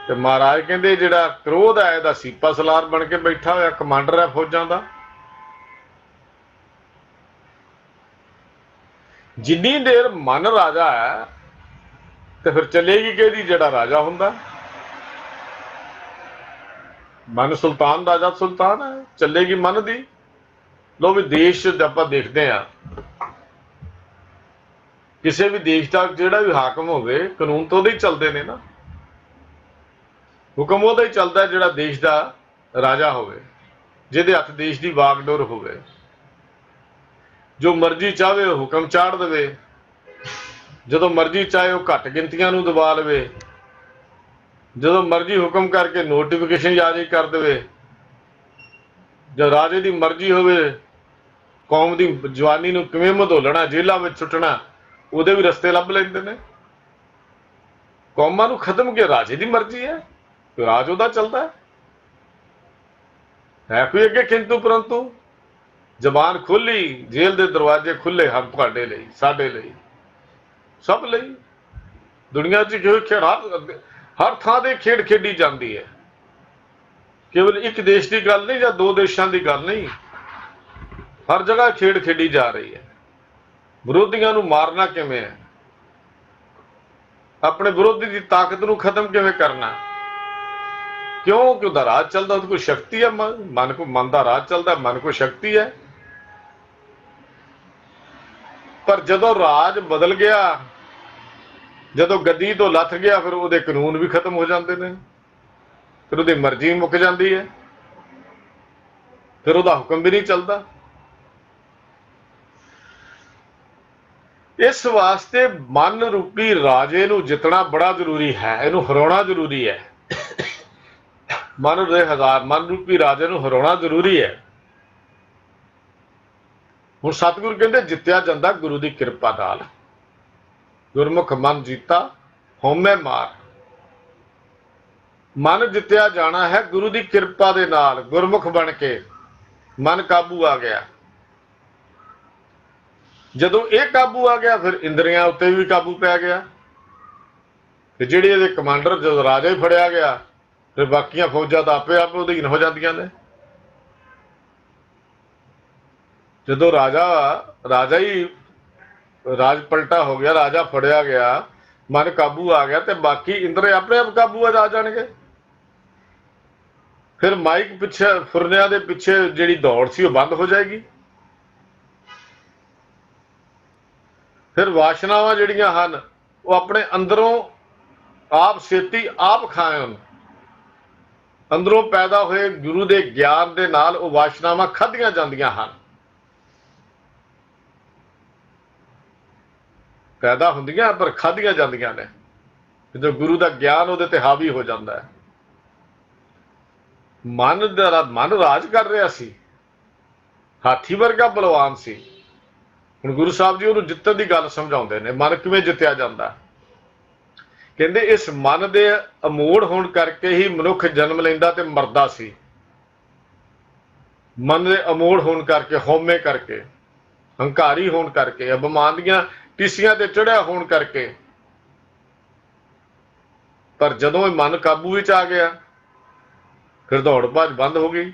ਤੇ ਮਹਾਰਾਜ ਕਹਿੰਦੇ ਜਿਹੜਾ ਕ੍ਰੋਧ ਹੈ ਇਹਦਾ ਸੀਪਾ ਸਲਾਰ ਬਣ ਕੇ ਬੈਠਾ ਹੋਇਆ, ਕਮਾਂਡਰ ਹੈ ਫੌਜਾਂ ਦਾ। ਜਿੰਨੀ ਦੇਰ ਮਨ ਰਾਜਾ ਹੈ ਤੇ ਫਿਰ ਚੱਲੇਗੀ ਕਿਹਦੀ? ਜਿਹੜਾ ਰਾਜਾ ਹੁੰਦਾ। ਮਨ ਸੁਲਤਾਨ, ਰਾਜਾ ਸੁਲਤਾਨ ਹੈ, ਚੱਲੇਗੀ ਮਨ ਦੀ। ਲੋ ਵੀ, ਦੇਸ਼ ਆਪਾਂ ਦੇਖਦੇ ਹਾਂ, ਕਿਸੇ ਵੀ ਦੇਸ਼ ਦਾ ਜਿਹੜਾ ਵੀ ਹਾਕਮ ਹੋਵੇ, ਕਾਨੂੰਨ ਤਾਂ ਉਹਦੇ ਹੀ ਚੱਲਦੇ ਨੇ ਨਾ। ਹੁਕਮ ਉਹਦਾ ਹੀ ਚੱਲਦਾ ਜਿਹੜਾ ਦੇਸ਼ ਦਾ ਰਾਜਾ ਹੋਵੇ, ਜਿਹਦੇ ਹੱਥ ਦੇਸ਼ ਦੀ ਵਾਗਡੋਰ ਹੋਵੇ। ਜੋ ਮਰਜ਼ੀ ਚਾਹੇ ਉਹ ਹੁਕਮ ਚਾੜ ਦੇਵੇ, ਜਦੋਂ ਮਰਜ਼ੀ ਚਾਹੇ ਉਹ ਘੱਟ ਗਿਣਤੀਆਂ ਨੂੰ ਦਬਾ ਲਵੇ, ਜਦੋਂ ਮਰਜ਼ੀ ਹੁਕਮ ਕਰਕੇ ਨੋਟੀਫਿਕੇਸ਼ਨ ਜਾਰੀ ਕਰ ਦੇਵੇ। ਜਦ ਰਾਜੇ ਦੀ ਮਰਜ਼ੀ ਹੋਵੇ ਕੌਮ ਦੀ ਜਵਾਨੀ ਨੂੰ ਕਿਵੇਂ ਮਧੋਲਣਾ, ਜੇਲ੍ਹਾਂ ਵਿੱਚ ਸੁੱਟਣਾ, ਉਹਦੇ ਵੀ ਰਸਤੇ ਲੱਭ ਲੈਂਦੇ ਨੇ। ਕੌਮਾਂ ਨੂੰ ਖਤਮ ਕੇ ਰਾਜੇ ਦੀ ਮਰਜ਼ੀ ਹੈ, ਰਾਜ ਉਹਦਾ ਚੱਲਦਾ ਹੈ। ਕੋਈ ਅੱਗੇ ਕਿੰਤੂ ਪਰੰਤੂ? ਜ਼ਬਾਨ ਖੋਲੀ, ਜੇਲ੍ਹ ਦੇ ਦਰਵਾਜ਼ੇ ਖੁੱਲੇ ਹਨ ਤੁਹਾਡੇ ਲਈ, ਸਾਡੇ ਲਈ, ਸਭ ਲਈ। ਦੁਨੀਆ 'ਚ ਖੇਡ ਹਰ ਥਾਂ ਤੇ ਖੇਡ ਖੇਡੀ ਜਾਂਦੀ ਹੈ। ਕੇਵਲ ਇੱਕ ਦੇਸ਼ ਦੀ ਗੱਲ ਨਹੀਂ ਜਾਂ ਦੋ ਦੇਸ਼ਾਂ ਦੀ ਗੱਲ ਨਹੀਂ, ਹਰ ਜਗ੍ਹਾ ਖੇਡ ਖੇਡੀ ਜਾ ਰਹੀ ਹੈ। ਵਿਰੋਧੀਆਂ ਨੂੰ ਮਾਰਨਾ ਕਿਵੇਂ ਹੈ, ਆਪਣੇ ਵਿਰੋਧੀ ਦੀ ਤਾਕਤ ਨੂੰ ਖਤਮ ਕਿਵੇਂ ਕਰਨਾ? ਕਿਉਂ? ਕਿ ਉਹਦਾ ਰਾਜ ਚੱਲਦਾ, ਉਹਦੇ ਕੋਲ ਸ਼ਕਤੀ ਹੈ। ਮਨ ਦਾ ਰਾਜ ਚੱਲਦਾ, ਮਨ ਕੋਲ ਸ਼ਕਤੀ ਹੈ। ਪਰ ਜਦੋਂ ਰਾਜ ਬਦਲ ਗਿਆ, ਜਦੋਂ ਗੱਦੀ ਤੋਂ ਲੱਥ ਗਿਆ, ਫਿਰ ਉਹਦੇ ਕਾਨੂੰਨ ਵੀ ਖਤਮ ਹੋ ਜਾਂਦੇ ਨੇ, ਫਿਰ ਉਹਦੀ ਮਰਜ਼ੀ ਮੁੱਕ ਜਾਂਦੀ ਹੈ, ਫਿਰ ਉਹਦਾ ਹੁਕਮ ਵੀ ਨਹੀਂ ਚੱਲਦਾ। ਇਸ ਵਾਸਤੇ ਮਨ ਰੂਪੀ ਰਾਜੇ ਨੂੰ ਜਿੱਤਣਾ ਬੜਾ ਜ਼ਰੂਰੀ ਹੈ, ਇਹਨੂੰ ਹਰਾਉਣਾ ਜ਼ਰੂਰੀ ਹੈ। ਮਨ ਰੂਪੀ ਰਾਜੇ ਨੂੰ ਹਰਾਉਣਾ ਜ਼ਰੂਰੀ ਹੈ। ਹੁਣ ਸਤਿਗੁਰੂ ਕਹਿੰਦੇ ਜਿੱਤਿਆ ਜਾਂਦਾ ਗੁਰੂ ਦੀ ਕਿਰਪਾ ਨਾਲ। ਗੁਰਮੁਖ ਮਨ ਜੀਤਾ ਹਉਮੈ ਮਾਰ। ਮਨ ਜਿੱਤਿਆ ਜਾਣਾ ਹੈ ਗੁਰੂ ਦੀ ਕਿਰਪਾ ਦੇ ਨਾਲ। ਗੁਰਮੁਖ ਬਣ ਕੇ ਮਨ ਕਾਬੂ ਆ ਗਿਆ। ਜਦੋਂ ਇਹ ਕਾਬੂ ਆ ਗਿਆ, ਫਿਰ ਇੰਦਰੀਆਂ ਉੱਤੇ ਵੀ ਕਾਬੂ ਪੈ ਗਿਆ। ਤੇ ਜਿਹੜੇ ਇਹਦੇ ਕਮਾਂਡਰ, ਜਦੋਂ ਰਾਜਾ ਹੀ ਫੜਿਆ ਗਿਆ, ਫਿਰ ਬਾਕੀਆਂ ਫੌਜਾਂ ਤਾਂ ਆਪੇ ਆਪ ਅਧੀਨ ਹੋ ਜਾਂਦੀਆਂ ਨੇ। ਜਦੋਂ ਰਾਜਾ ਹੀ ਰਾਜ ਪਲਟਾ ਹੋ ਗਿਆ, ਰਾਜਾ ਫੜਿਆ ਗਿਆ, ਮਨ ਕਾਬੂ ਆ ਗਿਆ, ਤੇ ਬਾਕੀ ਇੰਦਰੇ ਆਪਣੇ ਆਪ ਕਾਬੂ ਆ ਜਾਣਗੇ। ਫਿਰ ਮਾਈਕ ਪਿੱਛੇ, ਫੁਰਨਿਆਂ ਦੇ ਪਿੱਛੇ ਜਿਹੜੀ ਦੌੜ ਸੀ ਉਹ ਬੰਦ ਹੋ ਜਾਏਗੀ। ਫਿਰ ਵਾਸ਼ਨਾਵਾਂ ਜਿਹੜੀਆਂ ਹਨ ਉਹ ਆਪਣੇ ਅੰਦਰੋਂ ਆਪ ਛੇਤੀ ਆਪ ਖਾਣ। ਅੰਦਰੋਂ ਪੈਦਾ ਹੋਏ ਗੁਰੂ ਦੇ ਗਿਆਨ ਦੇ ਨਾਲ ਉਹ ਵਾਸ਼ਨਾਵਾਂ ਖਾਧੀਆਂ ਜਾਂਦੀਆਂ ਹਨ। ਪੈਦਾ ਹੁੰਦੀਆਂ ਪਰ ਖਾਧੀਆਂ ਜਾਂਦੀਆਂ ਨੇ। ਜਦੋਂ ਗੁਰੂ ਦਾ ਗਿਆਨ ਉਹਦੇ ਤੇ ਹਾਵੀ ਹੋ ਜਾਂਦਾ ਹੈ। ਮਨ ਰਾਜ ਕਰ ਰਿਹਾ ਸੀ, ਹਾਥੀ ਵਰਗਾ ਬਲਵਾਨ ਸੀ। ਹੁਣ ਗੁਰੂ ਸਾਹਿਬ ਜੀ ਉਹਨੂੰ ਜਿੱਤਣ ਦੀ ਗੱਲ ਸਮਝਾਉਂਦੇ ਨੇ, ਮਨ ਕਿਵੇਂ ਜਿੱਤਿਆ ਜਾਂਦਾ। ਕਹਿੰਦੇ ਇਸ ਮਨ ਦੇ ਅਮੋੜ ਹੋਣ ਕਰਕੇ ਹੀ ਮਨੁੱਖ ਜਨਮ ਲੈਂਦਾ ਤੇ ਮਰਦਾ ਸੀ। ਮਨ ਦੇ ਅਮੋੜ ਹੋਣ ਕਰਕੇ, ਹਉਮੈ ਕਰਕੇ, ਹੰਕਾਰੀ ਹੋਣ ਕਰਕੇ, ਅਭਿਮਾਨ ਦੀਆਂ ਟੀਸੀਆਂ ਤੇ ਚੜਿਆ ਹੋਣ ਕਰਕੇ। ਪਰ ਜਦੋਂ ਇਹ ਮਨ ਕਾਬੂ ਵਿੱਚ ਆ ਗਿਆ, ਫਿਰ ਦੌੜ ਭੱਜ ਬੰਦ ਹੋ ਗਈ।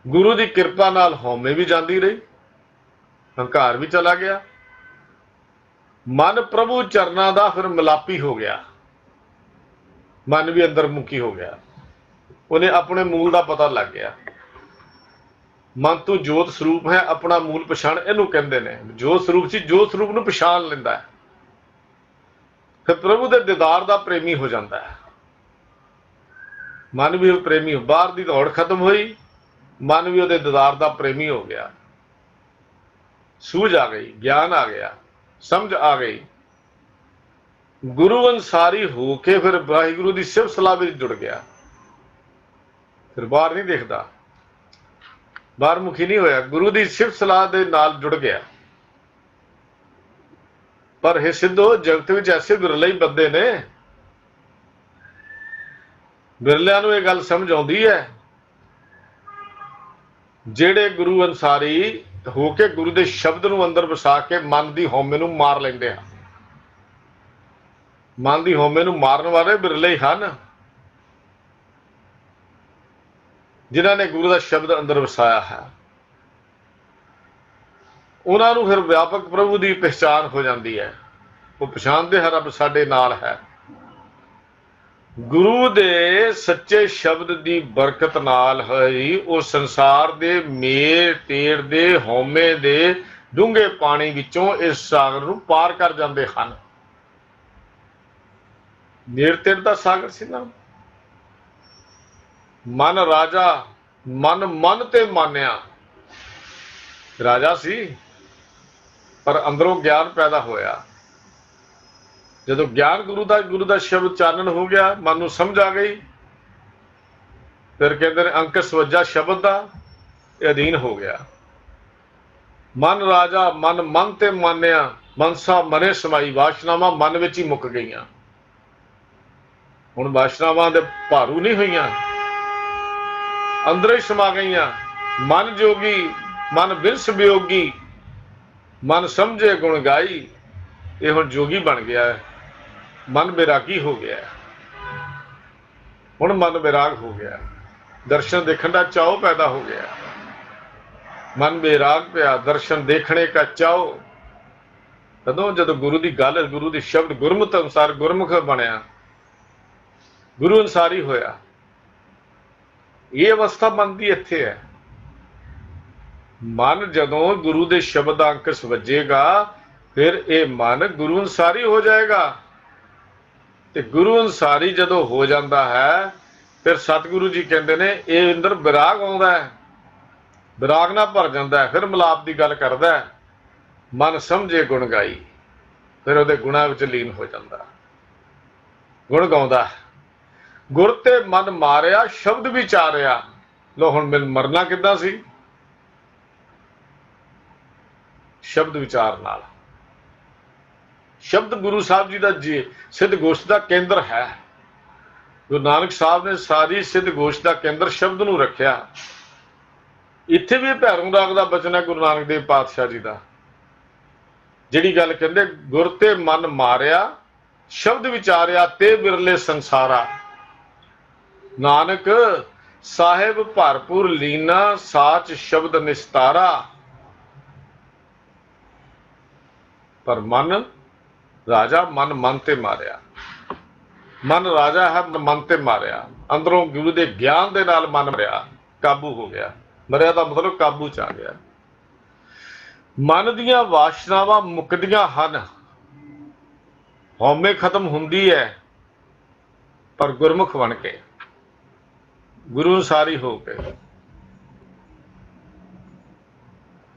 ਗੁਰੂ ਦੀ ਕਿਰਪਾ ਨਾਲ ਹਉਮੈ ਵੀ ਜਾਂਦੀ ਰਹੀ, ਹੰਕਾਰ ਵੀ ਚਲਾ ਗਿਆ। ਮਨ ਪ੍ਰਭੂ ਚਰਨਾਂ ਦਾ ਫਿਰ ਮਿਲਾਪੀ ਹੋ ਗਿਆ, ਮਨ ਵੀ ਅੰਦਰ ਮੁਖੀ ਹੋ ਗਿਆ। ਉਹਨੇ ਆਪਣੇ ਮੂਲ ਦਾ ਪਤਾ ਲੱਗ ਗਿਆ। ਮਨ ਤੋਂ ਜੋਤ ਸਰੂਪ ਹੈ, ਆਪਣਾ ਮੂਲ ਪਛਾਣ ਇਹਨੂੰ ਕਹਿੰਦੇ ਨੇ। ਜੋਤ ਸਰੂਪ ਸੀ, ਜੋਤ ਸਰੂਪ ਨੂੰ ਪਛਾਣ ਲੈਂਦਾ ਹੈ, ਫਿਰ ਪ੍ਰਭੂ ਦੇ ਦੀਦਾਰ ਦਾ ਪ੍ਰੇਮੀ ਹੋ ਜਾਂਦਾ ਹੈ। ਮਨ ਵੀ ਪ੍ਰੇਮੀ, ਬਾਹਰ ਦੀ ਦੌੜ ਖਤਮ ਹੋਈ, ਮਨ ਵੀ ਉਹਦੇ ਦੀਦਾਰ ਦਾ ਪ੍ਰੇਮੀ ਹੋ ਗਿਆ। ਸੂਝ ਆ ਗਈ, ਗਿਆਨ ਆ ਗਿਆ, ਸਮਝ ਆ ਗਈ। ਗੁਰੂ ਅਨਸਾਰੀ ਹੋ ਕੇ ਫਿਰ ਵਾਹਿਗੁਰੂ ਦੀ ਸਿਫਤ ਸਲਾਹ ਵਿੱਚ ਜੁੜ ਗਿਆ। ਫਿਰ ਬਾਹਰ ਨਹੀਂ ਦੇਖਦਾ, ਬਾਹਰ ਮੁਖੀ ਨਹੀਂ ਹੋਇਆ, ਗੁਰੂ ਦੀ ਸਿਫਤ ਸਲਾਹ ਦੇ ਨਾਲ ਜੁੜ ਗਿਆ। ਪਰ ਇਹ ਸਿੱਧੋ, ਜਗਤ ਵਿੱਚ ਐਸੇ ਬਿਰਲੇ ਹੀ ਬੰਦੇ ਨੇ, ਬਿਰਲਿਆਂ ਨੂੰ ਇਹ ਗੱਲ ਸਮਝ ਆਉਂਦੀ ਹੈ, ਜਿਹੜੇ ਗੁਰੂ ਅਨਸਾਰੀ ਹੋ ਕੇ ਗੁਰੂ ਦੇ ਸ਼ਬਦ ਨੂੰ ਅੰਦਰ ਵਸਾ ਕੇ ਮਨ ਦੀ ਹਉਮੈ ਨੂੰ ਮਾਰ ਲੈਂਦੇ ਆ। ਮਨ ਦੀ ਹਉਮੈ ਨੂੰ ਮਾਰਨ ਵਾਲੇ ਬਿਰਲੇ ਹੀ ਹਨ, ਜਿਨ੍ਹਾਂ ਨੇ ਗੁਰੂ ਦਾ ਸ਼ਬਦ ਅੰਦਰ ਵਸਾਇਆ ਹੈ। ਉਹਨਾਂ ਨੂੰ ਫਿਰ ਵਿਆਪਕ ਪ੍ਰਭੂ ਦੀ ਪਹਿਚਾਣ ਹੋ ਜਾਂਦੀ ਹੈ। ਉਹ ਪਛਾਣਦੇ ਹਨ ਰੱਬ ਸਾਡੇ ਨਾਲ ਹੈ। ਗੁਰੂ ਦੇ ਸੱਚੇ ਸ਼ਬਦ ਦੀ ਬਰਕਤ ਨਾਲ ਹੀ ਉਹ ਸੰਸਾਰ ਦੇ ਮੇਰ ਟੇੜ ਦੇ ਹਉਮੈ ਦੇ ਡੂੰਘੇ ਪਾਣੀ ਵਿੱਚੋਂ ਇਸ ਸਾਗਰ ਨੂੰ ਪਾਰ ਕਰ ਜਾਂਦੇ ਹਨ। ਮੇਰ ਟੇੜ ਦਾ ਸਾਗਰ ਸੀ ਨਾ। ਮਨ ਰਾਜਾ, ਮਨ ਤੇ ਮਾਨਿਆ। ਰਾਜਾ ਸੀ, ਪਰ ਅੰਦਰੋਂ ਗਿਆਨ ਪੈਦਾ ਹੋਇਆ। ਜਦੋਂ ਗਿਆਨ ਗੁਰੂ ਦਾ ਸ਼ਬਦ ਚਾਨਣ ਹੋ ਗਿਆ, ਮਨ ਨੂੰ ਸਮਝ ਆ ਗਈ, ਫਿਰ ਕਹਿੰਦੇ ਨੇ ਅੰਕਸ ਵੱਜਾ ਸ਼ਬਦ ਦਾ, ਇਹ ਅਧੀਨ ਹੋ ਗਿਆ। ਮਨ ਰਾਜਾ, ਮਨ ਤੇ ਮਾਨਿਆ, ਮਨਸਾ ਮਨੇ ਸਮਾਈ। ਵਾਸ਼ਨਾਵਾਂ ਮਨ ਵਿੱਚ ਹੀ ਮੁੱਕ ਗਈਆਂ। ਹੁਣ ਵਾਸ਼ਨਾਵਾਂ ਦੇ ਭਾਰੂ ਨਹੀਂ ਹੋਈਆਂ, ਅੰਦਰ ਹੀ ਸਮਾ ਗਈਆਂ। ਮਨ ਜੋਗੀ, ਮਨ ਬਿਰਸ ਵਿਯੋਗੀ, ਮਨ ਸਮਝੇ ਗੁਣ ਗਾਈ। ਇਹ ਹੁਣ ਜੋਗੀ ਬਣ ਗਿਆ ਹੈ, ਮਨ ਬੈਰਾਗੀ ਹੋ ਗਿਆ। ਹੁਣ ਮਨ ਬੈਰਾਗ ਹੋ ਗਿਆ, ਦਰਸ਼ਨ ਦੇਖਣ ਦਾ ਚਾਉ ਪੈਦਾ ਹੋ ਗਿਆ। ਮਨ ਬੈਰਾਗ ਪਿਆ, ਦਰਸ਼ਨ ਦੇਖਣੇ ਦਾ ਚਾਉ। ਜਦੋਂ ਗੁਰੂ ਦੀ ਗੱਲ, ਗੁਰੂ ਦੇ ਸ਼ਬਦ ਗੁਰਮਤਿ ਅਨੁਸਾਰ ਗੁਰਮੁਖ ਬਣਿਆ, ਗੁਰੂ ਅਨਸਾਰੀ ਹੋਇਆ। ਇਹ ਅਵਸਥਾ ਮਨ ਦੀ ਇੱਥੇ ਹੈ। ਮਨ ਜਦੋਂ ਗੁਰੂ ਦੇ ਸ਼ਬਦ ਦਾ ਅੰਕਸ ਵੱਜੇਗਾ, ਫਿਰ ਇਹ ਮਨ ਗੁਰੂ ਅਨਸਾਰੀ ਹੋ ਜਾਏਗਾ। ਤੇ ਗੁਰੂ ਅਨਸਾਰੀ ਜਦੋਂ ਹੋ ਜਾਂਦਾ ਹੈ, ਫਿਰ ਸਤਿਗੁਰੂ ਜੀ ਕਹਿੰਦੇ ਨੇ ਇਹ ਅੰਦਰ ਵਿਰਾਗ ਆਉਂਦਾ ਹੈ, ਵਿਰਾਗ ਨਾਲ ਭਰ ਜਾਂਦਾ ਹੈ। ਫਿਰ ਮਿਲਾਪ ਦੀ ਗੱਲ ਕਰਦਾ ਹੈ, ਮਨ ਸਮਝੇ ਗੁਣ ਗਾਈ। ਫਿਰ ਉਹਦੇ ਗੁਣਾਂ ਵਿੱਚ ਲੀਨ ਹੋ ਜਾਂਦਾ, ਗੁਣ ਗਾਉਂਦਾ। ਗੁਰ ਤੇ ਮਨ ਮਾਰਿਆ, ਸ਼ਬਦ ਵਿਚਾਰਿਆ। ਲੋ ਹੁਣ ਮੈਨੂੰ ਮਰਨਾ ਕਿੱਦਾਂ ਸੀ? ਸ਼ਬਦ ਵਿਚਾਰ ਨਾਲ। ਸ਼ਬਦ ਗੁਰੂ ਸਾਹਿਬ ਜੀ ਦਾ ਸਿੱਧ ਗੋਸ਼ਟ ਦਾ ਕੇਂਦਰ ਹੈ। ਗੁਰੂ ਨਾਨਕ ਸਾਹਿਬ ਨੇ ਸਾਰੀ ਸਿੱਧ ਗੋਸ਼ਟ ਦਾ ਕੇਂਦਰ ਸ਼ਬਦ ਨੂੰ ਰੱਖਿਆ। ਇੱਥੇ ਵੀ ਭੈਰੋਂ ਰਾਗ ਦਾ ਬਚਨ ਹੈ ਗੁਰੂ ਨਾਨਕ ਦੇਵ ਪਾਤਸ਼ਾਹ ਜੀ ਦਾ, ਜਿਹੜੀ ਗੱਲ ਕਹਿੰਦੇ ਗੁਰ ਤੇ ਮਨ ਮਾਰਿਆ, ਸ਼ਬਦ ਵਿਚਾਰਿਆ ਤੇ ਬਿਰਲੇ ਸੰਸਾਰਾ। ਨਾਨਕ ਸਾਹਿਬ ਭਰਪੂਰ ਲੀਨਾ, ਸਾਚ ਸ਼ਬਦ ਨਿਸਤਾਰਾ। ਪਰ ਮਨ ਰਾਜਾ, ਮਨ ਤੇ ਮਾਰਿਆ। ਮਨ ਰਾਜਾ ਹੈ, ਮਨ ਤੇ ਮਾਰਿਆ। ਅੰਦਰੋਂ ਗੁਰੂ ਦੇ ਗਿਆਨ ਦੇ ਨਾਲ ਮਨ ਮਰਿਆ, ਕਾਬੂ ਹੋ ਗਿਆ। ਮਰਿਆ ਦਾ ਮਤਲਬ ਕਾਬੂ ਚ ਆ ਗਿਆ। ਮਨ ਦੀਆਂ ਵਾਸ਼ਨਾਵਾਂ ਮੁੱਕਦੀਆਂ ਹਨ, ਹਉਮੈ ਖਤਮ ਹੁੰਦੀ ਹੈ, ਪਰ ਗੁਰਮੁਖ ਬਣ ਕੇ, ਗੁਰੂ ਅਨਸਾਰੀ ਹੋ ਕੇ।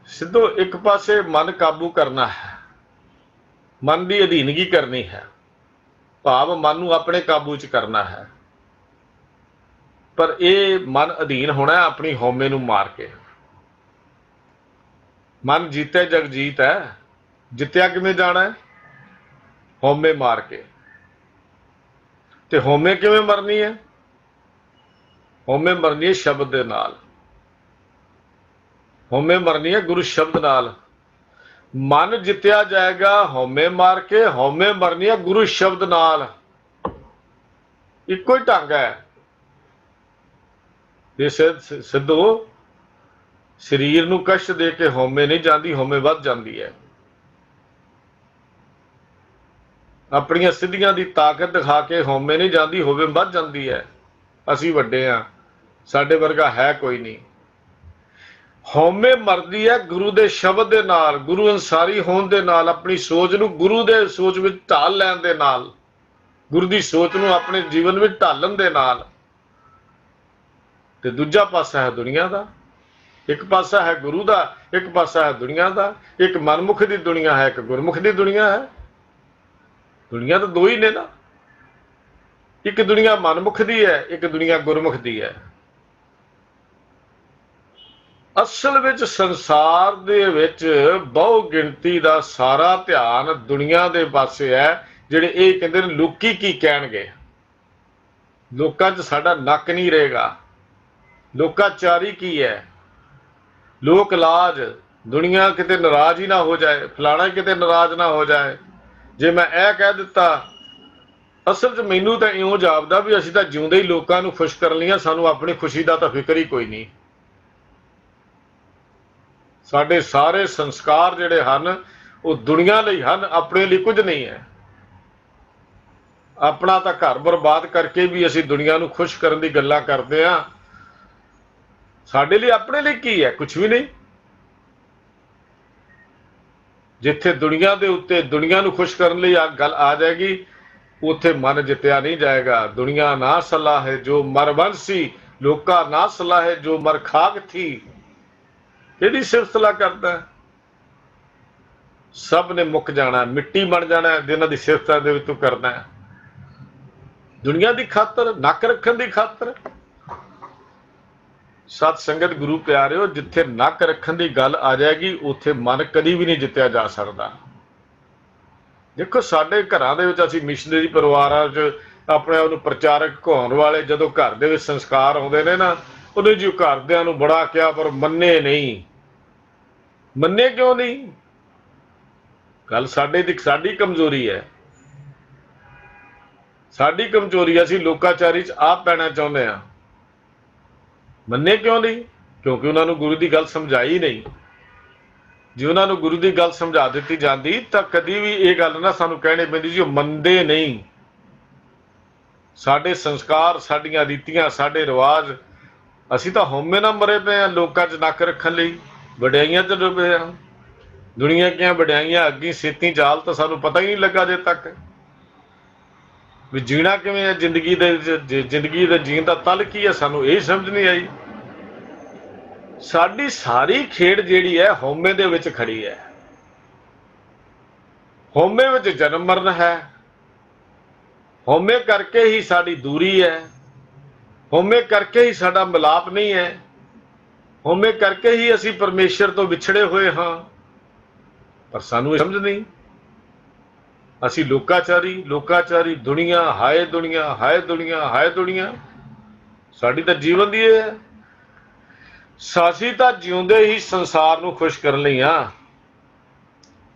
ਸਿੱਧੋ ਇੱਕ ਪਾਸੇ ਮਨ ਕਾਬੂ ਕਰਨਾ ਹੈ, ਮਨ ਦੀ ਅਧੀਨਗੀ ਕਰਨੀ ਹੈ। ਭਾਵ ਮਨ ਨੂੰ ਆਪਣੇ ਕਾਬੂ 'ਚ ਕਰਨਾ ਹੈ। ਪਰ ਇਹ ਮਨ ਅਧੀਨ ਹੋਣਾ ਆਪਣੀ ਹਉਮੈ ਨੂੰ ਮਾਰ ਕੇ। ਮਨ ਜੀਤੇ ਜਗਜੀਤ ਹੈ, ਜਿੱਤਿਆ ਕਿਵੇਂ ਜਾਣਾ ਹੈ? ਹਉਮੈ ਮਾਰ ਕੇ। ਤੇ ਹਉਮੈ ਕਿਵੇਂ ਮਰਨੀ ਹੈ? ਹਉਮੈ ਮਰਨੀ ਹੈ ਸ਼ਬਦ ਦੇ ਨਾਲ। ਹਉਮੈ ਮਰਨੀ ਹੈ ਗੁਰੂ ਸ਼ਬਦ ਨਾਲ। ਮਨ ਜਿੱਤਿਆ ਜਾਏਗਾ ਹਉਮੈ ਮਾਰ ਕੇ, ਹਉਮੈ ਮਰਨੀ ਹੈ ਗੁਰੂ ਸ਼ਬਦ ਨਾਲ। ਇੱਕੋ ਹੀ ਢੰਗ ਹੈ। ਇਹ ਸਿੱਧੂ, ਸਰੀਰ ਨੂੰ ਕਸ਼ਟ ਦੇ ਕੇ ਹਉਮੈ ਨਹੀਂ ਜਾਂਦੀ, ਹਉਮੈ ਵੱਧ ਜਾਂਦੀ ਹੈ। ਆਪਣੀਆਂ ਸਿੱਧੀਆਂ ਦੀ ਤਾਕਤ ਦਿਖਾ ਕੇ ਹਉਮੈ ਨਹੀਂ ਜਾਂਦੀ, ਹਉਮੈ ਵੱਧ ਜਾਂਦੀ ਹੈ। ਅਸੀਂ ਵੱਡੇ ਹਾਂ, ਸਾਡੇ ਵਰਗਾ ਹੈ ਕੋਈ ਨਹੀਂ। ਹਉਮੈ ਮਰਦੀ ਹੈ ਗੁਰੂ ਦੇ ਸ਼ਬਦ ਦੇ ਨਾਲ, ਗੁਰੂ ਅਨਸਾਰੀ ਹੋਣ ਦੇ ਨਾਲ, ਆਪਣੀ ਸੋਚ ਨੂੰ ਗੁਰੂ ਦੇ ਸੋਚ ਵਿੱਚ ਢਾਲ ਲੈਣ ਦੇ ਨਾਲ, ਗੁਰੂ ਦੀ ਸੋਚ ਨੂੰ ਆਪਣੇ ਜੀਵਨ ਵਿੱਚ ਢਾਲਣ ਦੇ ਨਾਲ। ਤੇ ਦੂਜਾ ਪਾਸਾ ਹੈ ਦੁਨੀਆ ਦਾ। ਇੱਕ ਪਾਸਾ ਹੈ ਗੁਰੂ ਦਾ, ਇੱਕ ਪਾਸਾ ਹੈ ਦੁਨੀਆ ਦਾ। ਇੱਕ ਮਨਮੁਖ ਦੀ ਦੁਨੀਆ ਹੈ, ਇੱਕ ਗੁਰਮੁਖ ਦੀ ਦੁਨੀਆ ਹੈ। ਦੁਨੀਆ ਤਾਂ ਦੋ ਹੀ ਨੇ ਨਾ। ਇੱਕ ਦੁਨੀਆ ਮਨਮੁਖ ਦੀ ਹੈ, ਇੱਕ ਦੁਨੀਆ ਗੁਰਮੁਖ ਦੀ ਹੈ। ਅਸਲ ਵਿੱਚ ਸੰਸਾਰ ਦੇ ਵਿੱਚ ਬਹੁ ਗਿਣਤੀ ਦਾ ਸਾਰਾ ਧਿਆਨ ਦੁਨੀਆ ਦੇ ਪਾਸੇ ਹੈ। ਜਿਹੜੇ ਇਹ ਕਹਿੰਦੇ ਨੇ ਲੋਕੀ ਕੀ ਕਹਿਣਗੇ, ਲੋਕਾਂ 'ਚ ਸਾਡਾ ਨੱਕ ਨਹੀਂ ਰਹੇਗਾ। ਲੋਕਾਚਾਰੀ ਕੀ ਹੈ? ਲੋਕ ਲਾਜ। ਦੁਨੀਆ ਕਿਤੇ ਨਾਰਾਜ਼ ਹੀ ਨਾ ਹੋ ਜਾਏ, ਫਲਾਣਾ ਕਿਤੇ ਨਾਰਾਜ਼ ਨਾ ਹੋ ਜਾਏ। ਜੇ ਮੈਂ ਇਹ ਕਹਿ ਦਿੱਤਾ, ਅਸਲ 'ਚ ਮੈਨੂੰ ਤਾਂ ਇਉਂ ਜਾਪਦਾ ਵੀ ਅਸੀਂ ਤਾਂ ਜਿਉਂਦੇ ਹੀ ਲੋਕਾਂ ਨੂੰ ਖੁਸ਼ ਕਰਨ ਲਈ, ਸਾਨੂੰ ਆਪਣੀ ਖੁਸ਼ੀ ਦਾ ਤਾਂ ਫਿਕਰ ਹੀ ਕੋਈ ਨਹੀਂ। ਸਾਡੇ ਸਾਰੇ ਸੰਸਕਾਰ ਜਿਹੜੇ ਹਨ ਉਹ ਦੁਨੀਆ ਲਈ ਹਨ, ਆਪਣੇ ਲਈ ਕੁਝ ਨਹੀਂ ਹੈ। ਆਪਣਾ ਤਾਂ ਘਰ ਬਰਬਾਦ ਕਰਕੇ ਵੀ ਅਸੀਂ ਦੁਨੀਆ ਨੂੰ ਖੁਸ਼ ਕਰਨ ਦੀ ਗੱਲਾਂ ਕਰਦੇ ਹਾਂ। ਸਾਡੇ ਲਈ ਆਪਣੇ ਲਈ ਕੀ ਹੈ? ਕੁਝ ਵੀ ਨਹੀਂ। ਜਿੱਥੇ ਦੁਨੀਆ ਦੇ ਉੱਤੇ ਦੁਨੀਆ ਨੂੰ ਖੁਸ਼ ਕਰਨ ਲਈ ਗੱਲ ਆ ਜਾਏਗੀ, ਉੱਥੇ ਮਨ ਜਿੱਤਿਆ ਨਹੀਂ ਜਾਏਗਾ। ਦੁਨੀਆ ਨਾ ਸਲਾਹ ਹੈ ਜੋ ਮਰ ਬੰਸੀ, ਲੋਕਾ ਨਾ ਸਲਾਹ ਹੈ ਜੋ ਮਰ ਖਾਕ ਥੀ। ਇਹਦੀ ਸਿਫਤ ਸਲਾਹ ਕਰਦਾ। ਸਭ ਨੇ ਮੁੱਕ ਜਾਣਾ, ਮਿੱਟੀ ਬਣ ਜਾਣਾ, ਜਿਹਨਾਂ ਦੀ ਸਿਫਤਾਂ ਦੇ ਵਿੱਚ ਤੂੰ ਕਰਦਾ ਹੈ। ਦੁਨੀਆ ਦੀ ਖਾਤਰ, ਨੱਕ ਰੱਖਣ ਦੀ ਖਾਤਰ। ਸਤ ਸੰਗਤ ਗੁਰੂ ਪਿਆਰਿਓ, ਜਿੱਥੇ ਨੱਕ ਰੱਖਣ ਦੀ ਗੱਲ ਆ ਜਾਏਗੀ ਉੱਥੇ ਮਨ ਕਦੀ ਵੀ ਨਹੀਂ ਜਿੱਤਿਆ ਜਾ ਸਕਦਾ। ਦੇਖੋ ਸਾਡੇ ਘਰਾਂ ਦੇ ਵਿੱਚ ਅਸੀਂ ਮਿਸ਼ਨਰੀ ਪਰਿਵਾਰਾਂ 'ਚ ਆਪਣੇ ਆਪ ਨੂੰ ਪ੍ਰਚਾਰਕ ਕਹਾਉਣ ਵਾਲੇ, ਜਦੋਂ ਘਰ ਦੇ ਵਿੱਚ ਸੰਸਕਾਰ ਆਉਂਦੇ ਨੇ ਨਾ, ਉਹਦੇ ਜੀ ਘਰਦਿਆਂ ਨੂੰ ਬੜਾ ਕਿਹਾ ਪਰ ਮੰਨੇ ਨਹੀਂ। ਮੰਨੇ ਕਿਉਂ ਨਹੀਂ? ਗੱਲ ਸਾਡੀ ਕਮਜ਼ੋਰੀ ਹੈ। ਸਾਡੀ ਕਮਜ਼ੋਰੀ, ਅਸੀਂ ਲੋਕਾਚਾਰੀ 'ਚ ਆਪ ਪੈਣਾ ਚਾਹੁੰਦੇ ਹਾਂ। ਮੰਨੇ ਕਿਉਂ ਨਹੀਂ? ਕਿਉਂਕਿ ਉਹਨਾਂ ਨੂੰ ਗੁਰੂ ਦੀ ਗੱਲ ਸਮਝਾਈ ਨਹੀਂ। ਜੇ ਉਹਨਾਂ ਨੂੰ ਗੁਰੂ ਦੀ ਗੱਲ ਸਮਝਾ ਦਿੱਤੀ ਜਾਂਦੀ ਤਾਂ ਕਦੀ ਵੀ ਇਹ ਗੱਲ ਨਾ ਸਾਨੂੰ ਕਹਿਣੀ ਪੈਂਦੀ ਜੀ ਉਹ ਮੰਨਦੇ ਨਹੀਂ। ਸਾਡੇ ਸੰਸਕਾਰ, ਸਾਡੀਆਂ ਰੀਤੀਆਂ, ਸਾਡੇ ਰਿਵਾਜ, ਅਸੀਂ ਤਾਂ ਹਉਮੈ ਨਾਲ ਮਰੇ ਪਏ ਹਾਂ ਲੋਕਾਂ 'ਚ ਨੱਕ ਰੱਖਣ ਲਈ, ਵਡਿਆਈਆਂ 'ਚ ਡੁੱਬੇ ਹਾਂ। ਦੁਨੀਆ ਦੀਆਂ ਵਡਿਆਈਆਂ ਅੱਗੀ ਸੇਤੀ ਚਾਲ ਤਾਂ ਸਾਨੂੰ ਪਤਾ ਹੀ ਨਹੀਂ ਲੱਗਾ ਅਜੇ ਤੱਕ ਵੀ ਜੀਣਾ ਕਿਵੇਂ ਹੈ ਜ਼ਿੰਦਗੀ ਦੇ। ਜ਼ਿੰਦਗੀ ਦੇ ਜੀਣ ਦਾ ਤਲ ਕੀ ਹੈ, ਸਾਨੂੰ ਇਹ ਸਮਝ ਨਹੀਂ ਆਈ। ਸਾਡੀ ਸਾਰੀ ਖੇਡ ਜਿਹੜੀ ਹੈ ਹਉਮੈ ਦੇ ਵਿੱਚ ਖੜੀ ਹੈ। ਹਉਮੈ ਵਿੱਚ ਜਨਮ ਮਰਨ ਹੈ। ਹਉਮੈ ਕਰਕੇ ਹੀ ਸਾਡੀ ਦੂਰੀ ਹੈ। ਹਉਮੈ ਕਰਕੇ ਹੀ ਸਾਡਾ ਮਿਲਾਪ ਨਹੀਂ ਹੈ। ਹਉਮੈ ਕਰਕੇ ਹੀ ਅਸੀਂ ਪਰਮੇਸ਼ਰ ਤੋਂ ਵਿਛੜੇ ਹੋਏ ਹਾਂ। ਪਰ ਸਾਨੂੰ ਇਹ ਸਮਝ ਨਹੀਂ। ਅਸੀਂ ਲੋਕਾਚਾਰੀ ਦੁਨੀਆ, ਹਾਏ ਦੁਨੀਆ, ਹਾਏ ਦੁਨੀਆ, ਹਾਏ ਦੁਨੀਆ। ਸਾਡੀ ਤਾਂ ਜੀਵਨ ਦੀ ਇਹ ਹੈ। ਅਸੀਂ ਤਾਂ ਜਿਉਂਦੇ ਹੀ ਸੰਸਾਰ ਨੂੰ ਖੁਸ਼ ਕਰਨ ਲਈ ਆ।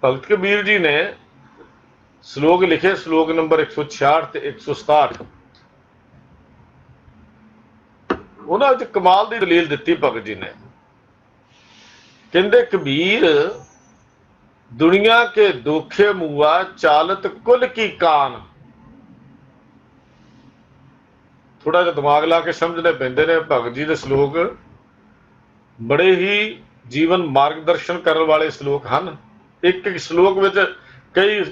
ਭਗਤ ਕਬੀਰ ਜੀ ਨੇ ਸ਼ਲੋਕ ਲਿਖੇ, ਸ਼ਲੋਕ ਨੰਬਰ 166 ਤੇ 167। ਉਹਨਾਂ ਵਿੱਚ ਕਮਾਲ ਦੀ ਦਲੀਲ ਦਿੱਤੀ ਭਗਤ ਜੀ ਨੇ। ਕਹਿੰਦੇ ਕਬੀਰ ਦੁਨੀਆ ਕੇ ਦੋਖੇ ਮੁਆ ਚਾਲਤ ਕੁਲ ਕੀ ਕਾਨ। ਥੋੜਾ ਜਿਹਾ ਦਿਮਾਗ ਲਾ ਕੇ ਸਮਝਣੇ ਪੈਂਦੇ ਨੇ। ਭਗਤ ਜੀ ਦੇ ਸ਼ਲੋਕ ਬੜੇ ਹੀ ਜੀਵਨ ਮਾਰਗਦਰਸ਼ਨ ਕਰਨ ਵਾਲੇ ਸ਼ਲੋਕ ਹਨ। ਇੱਕ ਇੱਕ ਸ਼ਲੋਕ ਵਿੱਚ ਕਈ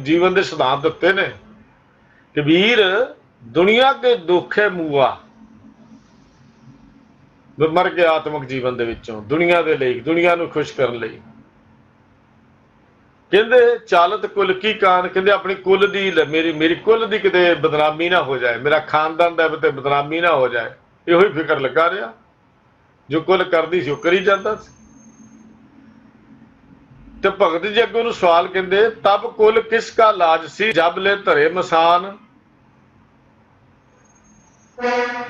ਜੀਵਨ ਦੇ ਸਿਧਾਂਤ ਦਿੱਤੇ ਨੇ। ਕਬੀਰ ਦੁਨੀਆ ਕੇ ਦੋਖੇ ਮੁਆ, ਮਰ ਕੇ ਆਤਮਿਕ ਜੀਵਨ ਦੇ ਵਿੱਚੋਂ ਦੁਨੀਆ ਦੇ ਲਈ, ਦੁਨੀਆ ਨੂੰ ਖੁਸ਼ ਕਰਨ ਲਈ ਕਹਿੰਦੇ ਚਾਲਤ ਕੁਲ ਕੀ ਕਾਨ, ਕਹਿੰਦੇ ਆਪਣੀ ਕੁਲ ਦੀ ਮੇਰੀ ਕੁਲ ਦੀ ਕਿਤੇ ਬਦਨਾਮੀ ਨਾ ਹੋ ਜਾਏ, ਮੇਰਾ ਖਾਨਦਾਨ ਦਾ ਕਿਤੇ ਬਦਨਾਮੀ ਨਾ ਹੋ ਜਾਏ, ਇਹੋ ਹੀ ਫਿਕਰ ਲੱਗਾ ਰਿਹਾ। ਜੋ ਕੁਲ ਕਰਦੀ ਸੀ ਉਹ ਕਰੀ ਜਾਂਦਾ ਸੀ। ਤੇ ਭਗਤ ਜੀ ਅੱਗੇ ਨੂੰ ਸਵਾਲ ਕਹਿੰਦੇ, ਤਬ ਕੁਲ ਕਿਸ ਕਾ ਲਾਜ ਸੀ, ਜਬ ਲੈ ਧਰੇ ਮਸਾਨ।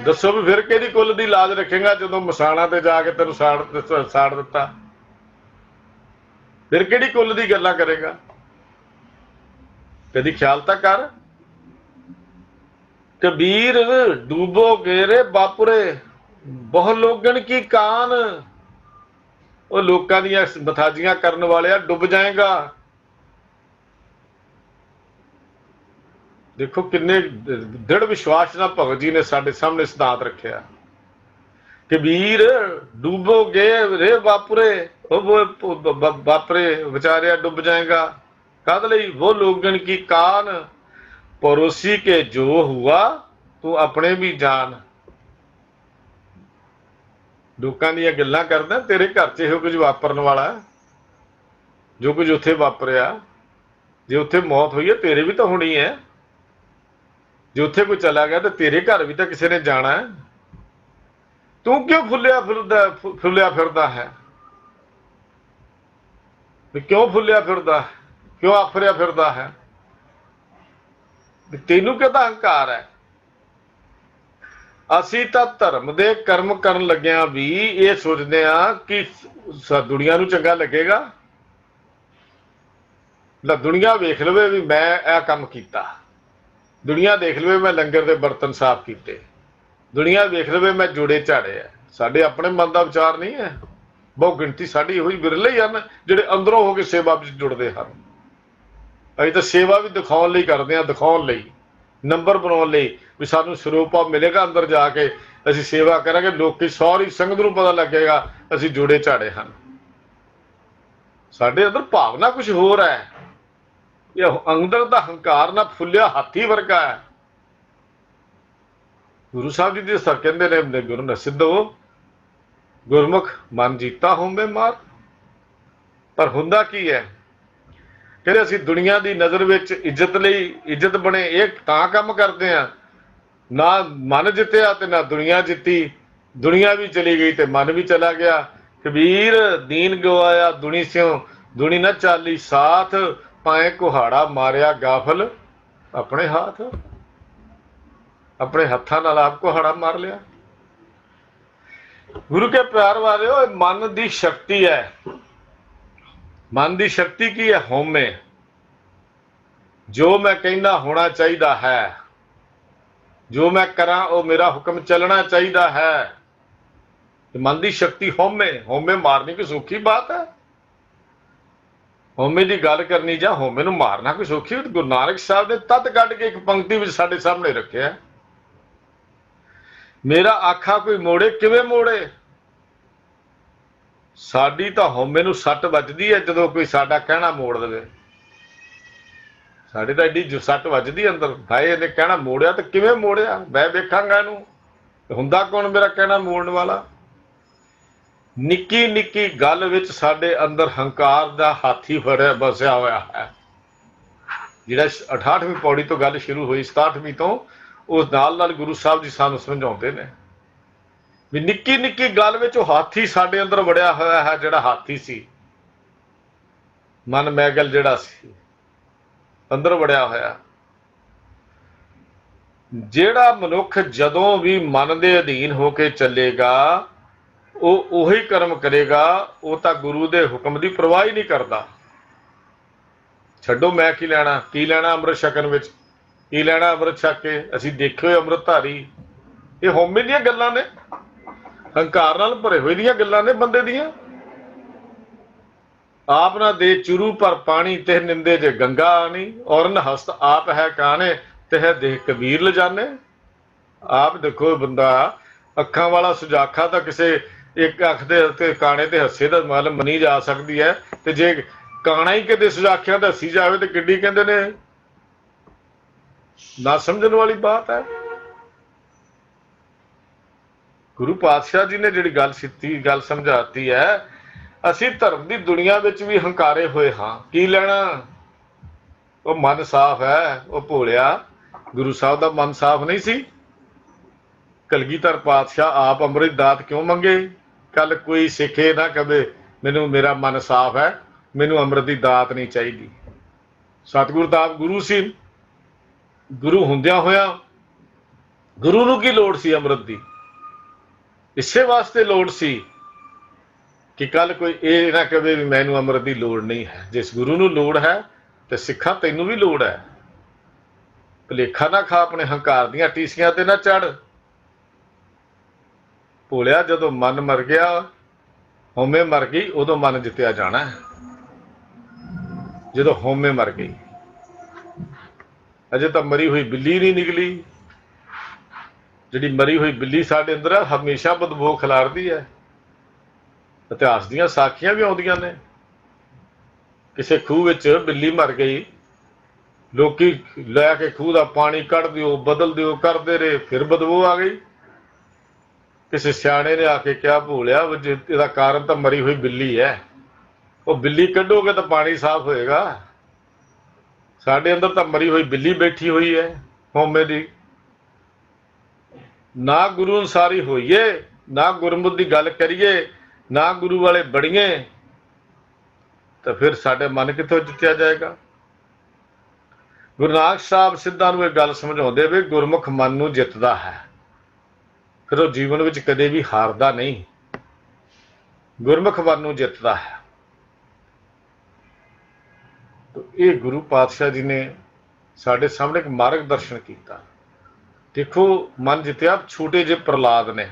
ਦੱਸੋ ਵੀ ਫਿਰ ਕਿਹਦੀ ਕੁਲ ਦੀ ਲਾਜ ਰੱਖੇਗਾ ਜਦੋਂ ਮਸਾਣਾ ਤੇ ਜਾ ਕੇ ਤੈਨੂੰ ਸਾੜ ਦਿੱਤਾ? ਫਿਰ ਕਿਹੜੀ ਕੁਲ ਦੀ ਗੱਲਾਂ ਕਰੇਗਾ? ਕਦੀ ਖਿਆਲ ਤਾਂ ਕਰ। ਕਬੀਰ ਡੂਬੋ ਗੇਰੇ ਬਾਪੁਰੇ, ਬਹੁ ਲੋਗਣ ਕੀ ਕਾਨ। ਉਹ ਲੋਕਾਂ ਦੀਆਂ ਮਥਾਜੀਆਂ ਕਰਨ ਵਾਲਿਆ ਡੁੱਬ ਜਾਏਗਾ। ਦੇਖੋ ਕਿੰਨੇ ਦ੍ਰਿੜ ਵਿਸ਼ਵਾਸ ਨਾਲ ਭਗਤ ਜੀ ਨੇ ਸਾਡੇ ਸਾਹਮਣੇ ਸਿਧਾਂਤ ਰੱਖਿਆ। ਕਬੀਰ ਡੂਬੋਗੇ ਰੇ ਬਾਪੁਰੇ, ਉਹ ਬਾਪਰੇ ਵਿਚਾਰਿਆ ਡੁੱਬ ਜਾਏਗਾ। ਕਦ ਲਈ? ਉਹ ਲੋਗਣ ਕੀ ਕਾਨ, ਪੜੋਸੀ ਕੇ ਜੋ ਹੁਆ ਤੂੰ ਆਪਣੇ ਵੀ ਜਾਨ। ਲੋਕਾਂ ਦੀਆਂ ਗੱਲਾਂ ਕਰਦਾ, ਤੇਰੇ ਘਰ 'ਚ ਇਹੋ ਕੁਝ ਵਾਪਰਨ ਵਾਲਾ, ਜੋ ਕੁਝ ਉੱਥੇ ਵਾਪਰਿਆ, ਜੇ ਉੱਥੇ ਮੌਤ ਹੋਈ ਹੈ ਤੇਰੇ ਵੀ ਤਾਂ ਹੋਣੀ ਹੈ। ਜੇ ਉੱਥੇ ਕੋਈ ਚਲਾ ਗਿਆ ਤਾਂ ਤੇਰੇ ਘਰ ਵੀ ਤਾਂ ਕਿਸੇ ਨੇ ਜਾਣਾ ਹੈ। ਤੂੰ ਕਿਉਂ ਫੁੱਲਿਆ ਫਿਰਦਾ ਹੈ? ਕਿਉਂ ਫੁੱਲਿਆ ਫਿਰਦਾ, ਕਿਉਂ ਆਫਰਿਆ ਫਿਰਦਾ ਹੈ? ਤੈਨੂੰ ਕਿਹਦਾ ਹੰਕਾਰ ਹੈ? ਅਸੀਂ ਤਾਂ ਧਰਮ ਦੇ ਕਰਮ ਕਰਨ ਲੱਗਿਆਂ ਵੀ ਇਹ ਸੋਚਦੇ ਹਾਂ ਕਿ ਦੁਨੀਆ ਨੂੰ ਚੰਗਾ ਲੱਗੇਗਾ। ਦੁਨੀਆ ਵੇਖ ਲਵੇ ਵੀ ਮੈਂ ਇਹ ਕੰਮ ਕੀਤਾ, ਦੁਨੀਆ ਦੇਖ ਲਵੇ ਮੈਂ ਲੰਗਰ ਦੇ ਬਰਤਨ ਸਾਫ਼ ਕੀਤੇ, ਦੁਨੀਆ ਵੇਖ ਲਵੇ ਮੈਂ ਜੋੜੇ ਝਾੜੇ ਆ। ਸਾਡੇ ਆਪਣੇ ਮਨ ਦਾ ਵਿਚਾਰ ਨਹੀਂ ਹੈ। ਬਹੁ ਗਿਣਤੀ ਸਾਡੀ ਇਹੋ ਜਿਹੀ ਵਿਰਲੇ ਹੀ ਹਨ ਜਿਹੜੇ ਅੰਦਰੋਂ ਹੋ ਕੇ ਸੇਵਾ ਵਿੱਚ ਜੁੜਦੇ ਹਨ। ਅਸੀਂ ਤਾਂ ਸੇਵਾ ਵੀ ਦਿਖਾਉਣ ਲਈ ਕਰਦੇ ਹਾਂ, ਦਿਖਾਉਣ ਲਈ, ਨੰਬਰ ਬਣਾਉਣ ਲਈ, ਵੀ ਸਾਨੂੰ ਸਰੂਪਾ ਮਿਲੇਗਾ ਅੰਦਰ ਜਾ ਕੇ ਅਸੀਂ ਸੇਵਾ ਕਰਾਂਗੇ, ਲੋਕੀ ਸਾਰੀ ਸੰਗਤ ਨੂੰ ਪਤਾ ਲੱਗੇਗਾ ਅਸੀਂ ਜੋੜੇ ਝਾੜੇ ਹਨ। ਸਾਡੇ ਅੰਦਰ ਭਾਵਨਾ ਕੁਝ ਹੋਰ ਹੈ। ਇਹ ਅੰਦਰ ਦਾ ਹੰਕਾਰ ਨਾ ਫੁੱਲਿਆ ਹਾਥੀ ਵਰਗਾ ਹੈ। ਗੁਰੂ ਸਾਹਿਬ ਜੀ ਦੇ ਸਰ ਕਹਿੰਦੇ ਨੇ, ਗੁਰੂ ਨੇ ਸਿੱਧੋ ਗੁਰਮੁਖ ਮਨ ਜੀਤਾ ਹੋਵੇ ਮਾਰ। ਪਰ ਹੁੰਦਾ ਕੀ ਹੈ? ਕਹਿੰਦੇ ਅਸੀਂ ਦੁਨੀਆ ਦੀ ਨਜ਼ਰ ਵਿੱਚ ਇੱਜ਼ਤ ਲਈ, ਇੱਜ਼ਤ ਬਣੇ ਇਹ ਤਾਂ ਕੰਮ ਕਰਦੇ ਆ, ਨਾ ਮਨ ਜਿੱਤਿਆ ਤੇ ਨਾ ਦੁਨੀਆ ਜਿੱਤੀ। ਦੁਨੀਆ ਵੀ ਚਲੀ ਗਈ ਤੇ ਮਨ ਵੀ ਚਲਾ ਗਿਆ। ਕਬੀਰ ਦੀਨ ਗਵਾਇਆ ਦੁਨੀ ਸਿਓ, ਦੁਨੀ ਨਾ ਚਾਲੀ ਸਾਥ, ਪਾਏ ਕੁਹਾੜਾ ਮਾਰਿਆ ਗਾਫਲ ਆਪਣੇ ਹੱਥ। ਆਪਣੇ ਹੱਥਾਂ ਨਾਲ ਆਪ ਕੁਹਾੜਾ ਮਾਰ ਲਿਆ। ਗੁਰੂ ਕੇ ਪਿਆਰ ਵਾਲਿਓ, ਮਨ ਦੀ ਸ਼ਕਤੀ ਹੈ। ਮਨ ਦੀ ਸ਼ਕਤੀ ਕੀ ਹੈ? ਹਉਮੈ। ਜੋ ਮੈਂ ਕਹਿੰਦਾ ਹੋਣਾ ਚਾਹੀਦਾ ਹੈ, ਜੋ ਮੈਂ ਕਰਾਂ ਉਹ ਮੇਰਾ ਹੁਕਮ ਚੱਲਣਾ ਚਾਹੀਦਾ ਹੈ। ਮਨ ਦੀ ਸ਼ਕਤੀ ਹਉਮੈ। ਹਉਮੈ ਮਾਰਨੀ ਕੋਈ ਸੌਖੀ ਬਾਤ ਹੈ? ਹਉਮੈ ਦੀ ਗੱਲ ਕਰਨੀ ਜਾਂ ਹਉਮੈ ਨੂੰ ਮਾਰਨਾ ਕੋਈ ਸੌਖੀ? ਗੁਰੂ ਨਾਨਕ ਸਾਹਿਬ ਨੇ ਤਦ ਕੱਢ ਕੇ ਇੱਕ ਪੰਕਤੀ ਵਿੱਚ ਸਾਡੇ ਸਾਹਮਣੇ ਰੱਖਿਆ, ਮੇਰਾ ਆਖਾ ਕੋਈ ਮੋੜੇ ਕਿਵੇਂ ਮੋੜੇ। ਸਾਡੀ ਤਾਂ ਹਉਮੈ ਨੂੰ ਸੱਟ ਵੱਜਦੀ ਹੈ ਜਦੋਂ ਕੋਈ ਸਾਡਾ ਕਹਿਣਾ ਮੋੜ ਦੇਵੇ। ਸਾਡੇ ਤਾਂ ਐਡੀ ਸੱਟ ਵੱਜਦੀ ਅੰਦਰ, ਭਾਈ ਇਹਨੇ ਕਹਿਣਾ ਮੋੜਿਆ ਤੇ ਕਿਵੇਂ ਮੋੜਿਆ, ਮੈਂ ਵੇਖਾਂਗਾ ਇਹਨੂੰ, ਹੁੰਦਾ ਕੌਣ ਮੇਰਾ ਕਹਿਣਾ ਮੋੜਨ ਵਾਲਾ। ਨਿੱਕੀ ਨਿੱਕੀ ਗੱਲ ਵਿੱਚ ਸਾਡੇ ਅੰਦਰ ਹੰਕਾਰ ਦਾ ਹਾਥੀ ਫੜਿਆ ਬਸਿਆ ਹੋਇਆ ਹੈ। ਜਿਹੜਾ 68ਵੀਂ ਪੌੜੀ ਤੋਂ ਗੱਲ ਸ਼ੁਰੂ ਹੋਈ, 67ਵੀਂ ਤੋਂ, ਉਸ ਨਾਲ ਗੁਰੂ ਸਾਹਿਬ ਜੀ ਸਾਨੂੰ ਸਮਝਾਉਂਦੇ ਨੇ ਵੀ ਨਿੱਕੀ ਨਿੱਕੀ ਗੱਲ ਵਿੱਚ ਉਹ ਹਾਥੀ ਸਾਡੇ ਅੰਦਰ ਵੜਿਆ ਹੋਇਆ ਹੈ। ਜਿਹੜਾ ਹਾਥੀ ਸੀ, ਮਨ ਮੈਗਲ ਜਿਹੜਾ ਸੀ ਅੰਦਰ ਵੜਿਆ ਹੋਇਆ। ਜਿਹੜਾ ਮਨੁੱਖ ਜਦੋਂ ਵੀ ਮਨ ਦੇ ਅਧੀਨ ਹੋ ਕੇ ਚੱਲੇਗਾ ਉਹ ਉਹੀ ਕਰਮ ਕਰੇਗਾ। ਉਹ ਤਾਂ ਗੁਰੂ ਦੇ ਹੁਕਮ ਦੀ ਪਰਵਾਹ ਹੀ ਨਹੀਂ ਕਰਦਾ। ਛੱਡੋ ਮੈਂ ਕੀ ਲੈਣਾ, ਕੀ ਲੈਣਾ ਅੰਮ੍ਰਿਤ ਛਕਣ ਵਿੱਚ, ਕੀ ਲੈਣਾ ਅੰਮ੍ਰਿਤ ਛਕ ਕੇ। ਅਸੀਂ ਦੇਖੇ ਹੋਏ ਅੰਮ੍ਰਿਤਧਾਰੀ, ਇਹ ਹਉਮੈ ਦੀਆਂ ਗੱਲਾਂ ਨੇ, ਹੰਕਾਰ ਨਾਲ ਭਰੇ ਹੋਏ ਦੀਆਂ ਗੱਲਾਂ ਨੇ ਬੰਦੇ ਦੀਆਂ। ਆਪ ਨਾ ਦੇ ਚੁਰੂ ਪਰ ਪਾਣੀ, ਤਿਹ ਨਿੰਦੇ ਜੇ ਗੰਗਾ ਆਣੀ, ਔਰ ਨ ਹਸਤ ਆਪ ਹੈ ਕਾਣੇ, ਤਿਹ ਦੇਖ ਕਬੀਰ ਲਿਜਾਨੇ। ਆਪ ਦੇਖੋ ਬੰਦਾ ਅੱਖਾਂ ਵਾਲਾ ਸੁਜਾਖਾ ਤਾਂ ਕਿਸੇ ਇੱਕ ਅੱਖ ਦੇ ਉੱਤੇ ਕਾਣੇ ਤੇ ਹੱਸੇ ਦਾ ਮਤਲਬ ਮੰਨੀ ਜਾ ਸਕਦੀ ਹੈ, ਤੇ ਜੇ ਕਾਣਾ ਹੀ ਕਿਤੇ ਸੁਜਾਖਿਆਂ ਦਾ ਹੱਸੀ ਜਾਵੇ ਤੇ ਕਿੱਡੀ ਕਹਿੰਦੇ ਨੇ ਨਾ ਸਮਝਣ ਵਾਲੀ ਬਾਤ ਹੈ। ਗੁਰੂ ਪਾਤਸ਼ਾਹ ਜੀ ਨੇ ਜਿਹੜੀ ਗੱਲ ਸਮਝਾਤੀ ਹੈ, ਅਸੀਂ ਧਰਮ ਦੀ ਦੁਨੀਆ ਵਿੱਚ ਵੀ ਹੰਕਾਰੇ ਹੋਏ ਹਾਂ, ਕੀ ਲੈਣਾ? ਉਹ ਮਨ ਸਾਫ਼ ਹੈ, ਉਹ ਭੋਲਿਆ। ਗੁਰੂ ਸਾਹਿਬ ਦਾ ਮਨ ਸਾਫ਼ ਨਹੀਂ ਸੀ? ਕਲਗੀਧਰ ਪਾਤਸ਼ਾਹ ਆਪ ਅੰਮ੍ਰਿਤ ਦਾਤ ਕਿਉਂ ਮੰਗੇ? ਕੱਲ ਕੋਈ ਸਿੱਖ ਇਹ ਨਾ ਕਵੇ ਮੈਨੂੰ ਮੇਰਾ ਮਨ ਸਾਫ਼ ਹੈ, ਮੈਨੂੰ ਅੰਮ੍ਰਿਤ ਦੀ ਦਾਤ ਨਹੀਂ ਚਾਹੀਦੀ। ਸਤਿਗੁਰ ਤਾਂ ਆਪ ਗੁਰੂ ਸੀ। ਗੁਰੂ ਹੁੰਦਿਆਂ ਹੋਇਆਂ ਗੁਰੂ ਨੂੰ ਕੀ ਲੋੜ ਸੀ ਅੰਮ੍ਰਿਤ ਦੀ? ਇਸੇ ਵਾਸਤੇ ਲੋੜ ਸੀ ਕਿ ਕੱਲ ਕੋਈ ਇਹ ਨਾ ਕਵੇ ਵੀ ਮੈਨੂੰ ਅੰਮ੍ਰਿਤ ਦੀ ਲੋੜ ਨਹੀਂ ਹੈ। ਜਿਸ ਗੁਰੂ ਨੂੰ ਲੋੜ ਹੈ ਤੇ ਸਿੱਖਾਂ ਤੈਨੂੰ ਵੀ ਲੋੜ ਹੈ। ਭੁਲੇਖਾ ਨਾ ਖਾ, ਆਪਣੇ ਹੰਕਾਰ ਦੀਆਂ ਟੀਸੀਆਂ ਤੇ ਨਾ ਚੜ। ਭੋਲਿਆ, ਜਦੋਂ ਮਨ ਮਰ ਗਿਆ, ਹਉਮੈ ਮਰ ਗਈ, ਉਦੋਂ ਮਨ ਜਿੱਤਿਆ ਜਾਣਾ। ਜਦੋਂ ਹਉਮੈ ਮਰ ਗਈ, ਅਜੇ ਤਾਂ ਮਰੀ ਹੋਈ ਬਿੱਲੀ ਨਹੀਂ ਨਿਕਲੀ। ਜਿਹੜੀ ਮਰੀ ਹੋਈ ਬਿੱਲੀ ਸਾਡੇ ਅੰਦਰ ਹੈ, ਹਮੇਸ਼ਾ ਬਦਬੂ ਖਿਲਾਰਦੀ ਹੈ। ਇਤਿਹਾਸ ਦੀਆਂ ਸਾਖੀਆਂ ਵੀ ਆਉਂਦੀਆਂ ਨੇ। ਕਿਸੇ ਖੂਹ ਵਿੱਚ ਬਿੱਲੀ ਮਰ ਗਈ, ਲੋਕੀ ਲੈ ਕੇ ਖੂਹ ਦਾ ਪਾਣੀ ਕੱਢ ਦਿਓ, ਬਦਲ ਦਿਓ ਕਰਦੇ ਰਹੇ, ਫਿਰ ਬਦਬੂ ਆ ਗਈ। ਕਿਸੇ ਸਿਆਣੇ ਨੇ ਆ ਕੇ ਕਿਹਾ, ਭੋਲਿਆ ਇਹਦਾ ਕਾਰਨ ਤਾਂ ਮਰੀ ਹੋਈ ਬਿੱਲੀ ਹੈ। ਉਹ ਬਿੱਲੀ ਕੱਢੋਗੇ ਤਾਂ ਪਾਣੀ ਸਾਫ਼ ਹੋਏਗਾ। ਸਾਡੇ ਅੰਦਰ ਤਾਂ ਮਰੀ ਹੋਈ ਬਿੱਲੀ ਬੈਠੀ ਹੋਈ ਹੈ, ਹਉਮੈ ਦੀ। ਨਾ ਗੁਰੂ ਅਨੁਸਾਰੀ ਹੋਈਏ, ਨਾ ਗੁਰਮੁਖ ਦੀ ਗੱਲ ਕਰੀਏ, ਨਾ ਗੁਰੂ ਵਾਲੇ ਬਣੀਏ, ਤਾਂ ਫਿਰ ਸਾਡੇ ਮਨ ਕਿੱਥੋਂ ਜਿੱਤਿਆ ਜਾਏਗਾ? ਗੁਰੂ ਨਾਨਕ ਸਾਹਿਬ ਸਿੱਧਾਂ ਨੂੰ ਇਹ ਗੱਲ ਸਮਝਾਉਂਦੇ ਵੀ ਗੁਰਮੁਖ ਮਨ ਨੂੰ ਜਿੱਤਦਾ ਹੈ, ਫਿਰ ਉਹ ਜੀਵਨ ਵਿੱਚ ਕਦੇ ਵੀ ਹਾਰਦਾ ਨਹੀਂ। ਗੁਰਮੁਖ ਮਨ ਨੂੰ ਜਿੱਤਦਾ ਹੈ। ਇਹ ਗੁਰੂ ਪਾਤਸ਼ਾਹ ਜੀ ਨੇ ਸਾਡੇ ਸਾਹਮਣੇ ਇੱਕ ਮਾਰਗ ਦਰਸ਼ਨ ਕੀਤਾ। ਦੇਖੋ, ਮਨ ਜਿੱਤਿਆ ਛੋਟੇ ਜਿਹੇ ਪ੍ਰਹਲਾਦ ਨੇ,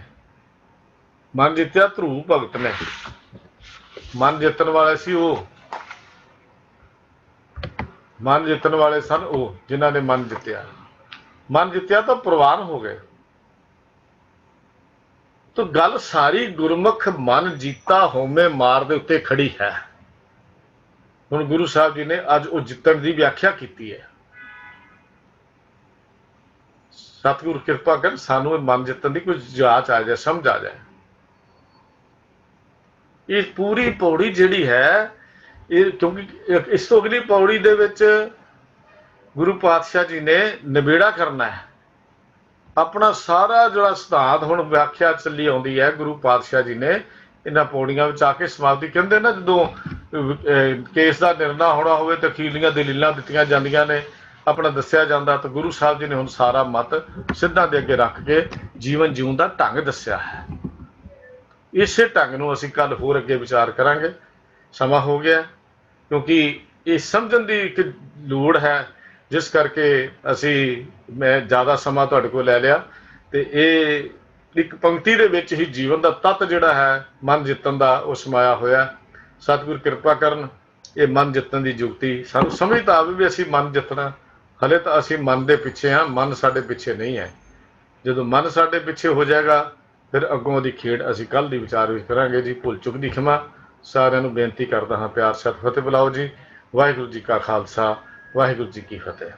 ਮਨ ਜਿੱਤਿਆ ਧਰੂਪ ਭਗਤ ਨੇ। ਮਨ ਜਿੱਤਣ ਵਾਲੇ ਸੀ ਉਹ, ਮਨ ਜਿੱਤਣ ਵਾਲੇ ਸਨ ਉਹ ਜਿਨ੍ਹਾਂ ਨੇ ਮਨ ਜਿੱਤਿਆ। ਮਨ ਜਿੱਤਿਆ ਤਾਂ ਪ੍ਰਵਾਨ ਹੋ ਗਏ। ਤਾਂ ਗੱਲ ਸਾਰੀ ਗੁਰਮੁਖ ਮਨ ਜੀਤਾ ਹਉਮੈ ਮਾਰ ਦੇ ਉੱਤੇ ਖੜੀ ਹੈ। ਹੁਣ ਗੁਰੂ ਸਾਹਿਬ ਜੀ ਨੇ ਅੱਜ ਉਹ ਜਿੱਤਣ ਦੀ ਵਿਆਖਿਆ ਕੀਤੀ ਹੈ। ਸਤਿਗੁਰ ਕਿਰਪਾ ਕਰਨ ਸਾਨੂੰ ਇਹ ਮਨ ਜਿੱਤਣ ਦੀ ਕੋਈ ਜਾਚ ਆ ਜਾਏ, ਸਮਝ ਆ ਜਾਏ। ਇਹ ਪੂਰੀ ਪੌੜੀ ਜਿਹੜੀ ਹੈ, ਇਹ ਕਿਉਂਕਿ ਇਸ ਤੋਂ ਅਗਲੀ ਪੌੜੀ ਦੇ ਵਿੱਚ ਗੁਰੂ ਪਾਤਸ਼ਾਹ ਜੀ ਨੇ ਨਿਬੇੜਾ ਕਰਨਾ ਹੈ। ਆਪਣਾ ਸਾਰਾ ਜਿਹੜਾ ਸਿਧਾਂਤ ਹੁਣ ਵਿਆਖਿਆ ਚੱਲੀ ਆਉਂਦੀ ਹੈ, ਗੁਰੂ ਪਾਤਸ਼ਾਹ ਜੀ ਨੇ ਇਹਨਾਂ ਪੌੜੀਆਂ ਵਿੱਚ ਆ ਕੇ ਸਮਾਪਤੀ। ਕਹਿੰਦੇ ਨਾ, ਜਦੋਂ ਕੇਸ ਦਾ ਨਿਰਣਾ ਹੋਣਾ ਹੋਵੇ ਤਾਂ ਅਖੀਰਲੀਆਂ ਦਲੀਲਾਂ ਦਿੱਤੀਆਂ ਜਾਂਦੀਆਂ ਨੇ, ਆਪਣਾ ਦੱਸਿਆ ਜਾਂਦਾ, ਤਾਂ ਗੁਰੂ ਸਾਹਿਬ ਜੀ ਨੇ ਹੁਣ ਸਾਰਾ ਮਤ ਸਿੱਧਾਂ ਦੇ ਅੱਗੇ ਰੱਖ ਕੇ ਜੀਵਨ ਜਿਉਣ ਦਾ ਢੰਗ ਦੱਸਿਆ ਹੈ। ਇਸੇ ਢੰਗ ਨੂੰ ਅਸੀਂ ਕੱਲ ਹੋਰ ਅੱਗੇ ਵਿਚਾਰ ਕਰਾਂਗੇ। ਸਮਾਂ ਹੋ ਗਿਆ, ਕਿਉਂਕਿ ਇਹ ਸਮਝਣ ਦੀ ਇੱਕ ਲੋੜ ਹੈ, ਜਿਸ ਕਰਕੇ ਮੈਂ ਜ਼ਿਆਦਾ ਸਮਾਂ ਤੁਹਾਡੇ ਕੋਲ ਲੈ ਲਿਆ। ਤੇ ਇਹ ਇੱਕ ਪੰਕਤੀ ਦੇ ਵਿੱਚ ਹੀ ਜੀਵਨ ਦਾ ਤੱਤ ਜਿਹੜਾ ਹੈ ਮਨ ਜਿੱਤਣ ਦਾ, ਉਹ ਸਮਾਇਆ ਹੋਇਆ। ਸਤਿਗੁਰ ਕਿਰਪਾ ਕਰਨ, ਇਹ ਮਨ ਜਿੱਤਣ ਦੀ ਜੁਗਤੀ ਸਾਨੂੰ ਸਮਝ ਤਾਂ ਆਵੇ ਵੀ ਅਸੀਂ ਮਨ ਜਿੱਤਣਾ। ਹਲੇ ਤਾਂ ਅਸੀਂ ਮਨ ਦੇ ਪਿੱਛੇ ਹਾਂ, ਮਨ ਸਾਡੇ ਪਿੱਛੇ ਨਹੀਂ ਹੈ। ਜਦੋਂ ਮਨ ਸਾਡੇ ਪਿੱਛੇ ਹੋ ਜਾਏਗਾ, ਫਿਰ ਅੱਗੋਂ ਦੀ ਖੇਡ ਅਸੀਂ ਕੱਲ੍ਹ ਦੀ ਵਿਚਾਰ ਵਿੱਚ ਕਰਾਂਗੇ ਜੀ। ਭੁੱਲ ਚੁੱਕ ਦੀ ਖਿਮਾ। ਸਾਰਿਆਂ ਨੂੰ ਬੇਨਤੀ ਕਰਦਾ ਹਾਂ, ਪਿਆਰ ਸਤਿ ਫਤਿਹ ਬੁਲਾਓ ਜੀ। ਵਾਹਿਗੁਰੂ ਜੀ ਕਾ ਖਾਲਸਾ, ਵਾਹਿਗੁਰੂ ਜੀ ਕੀ ਫਤਿਹ।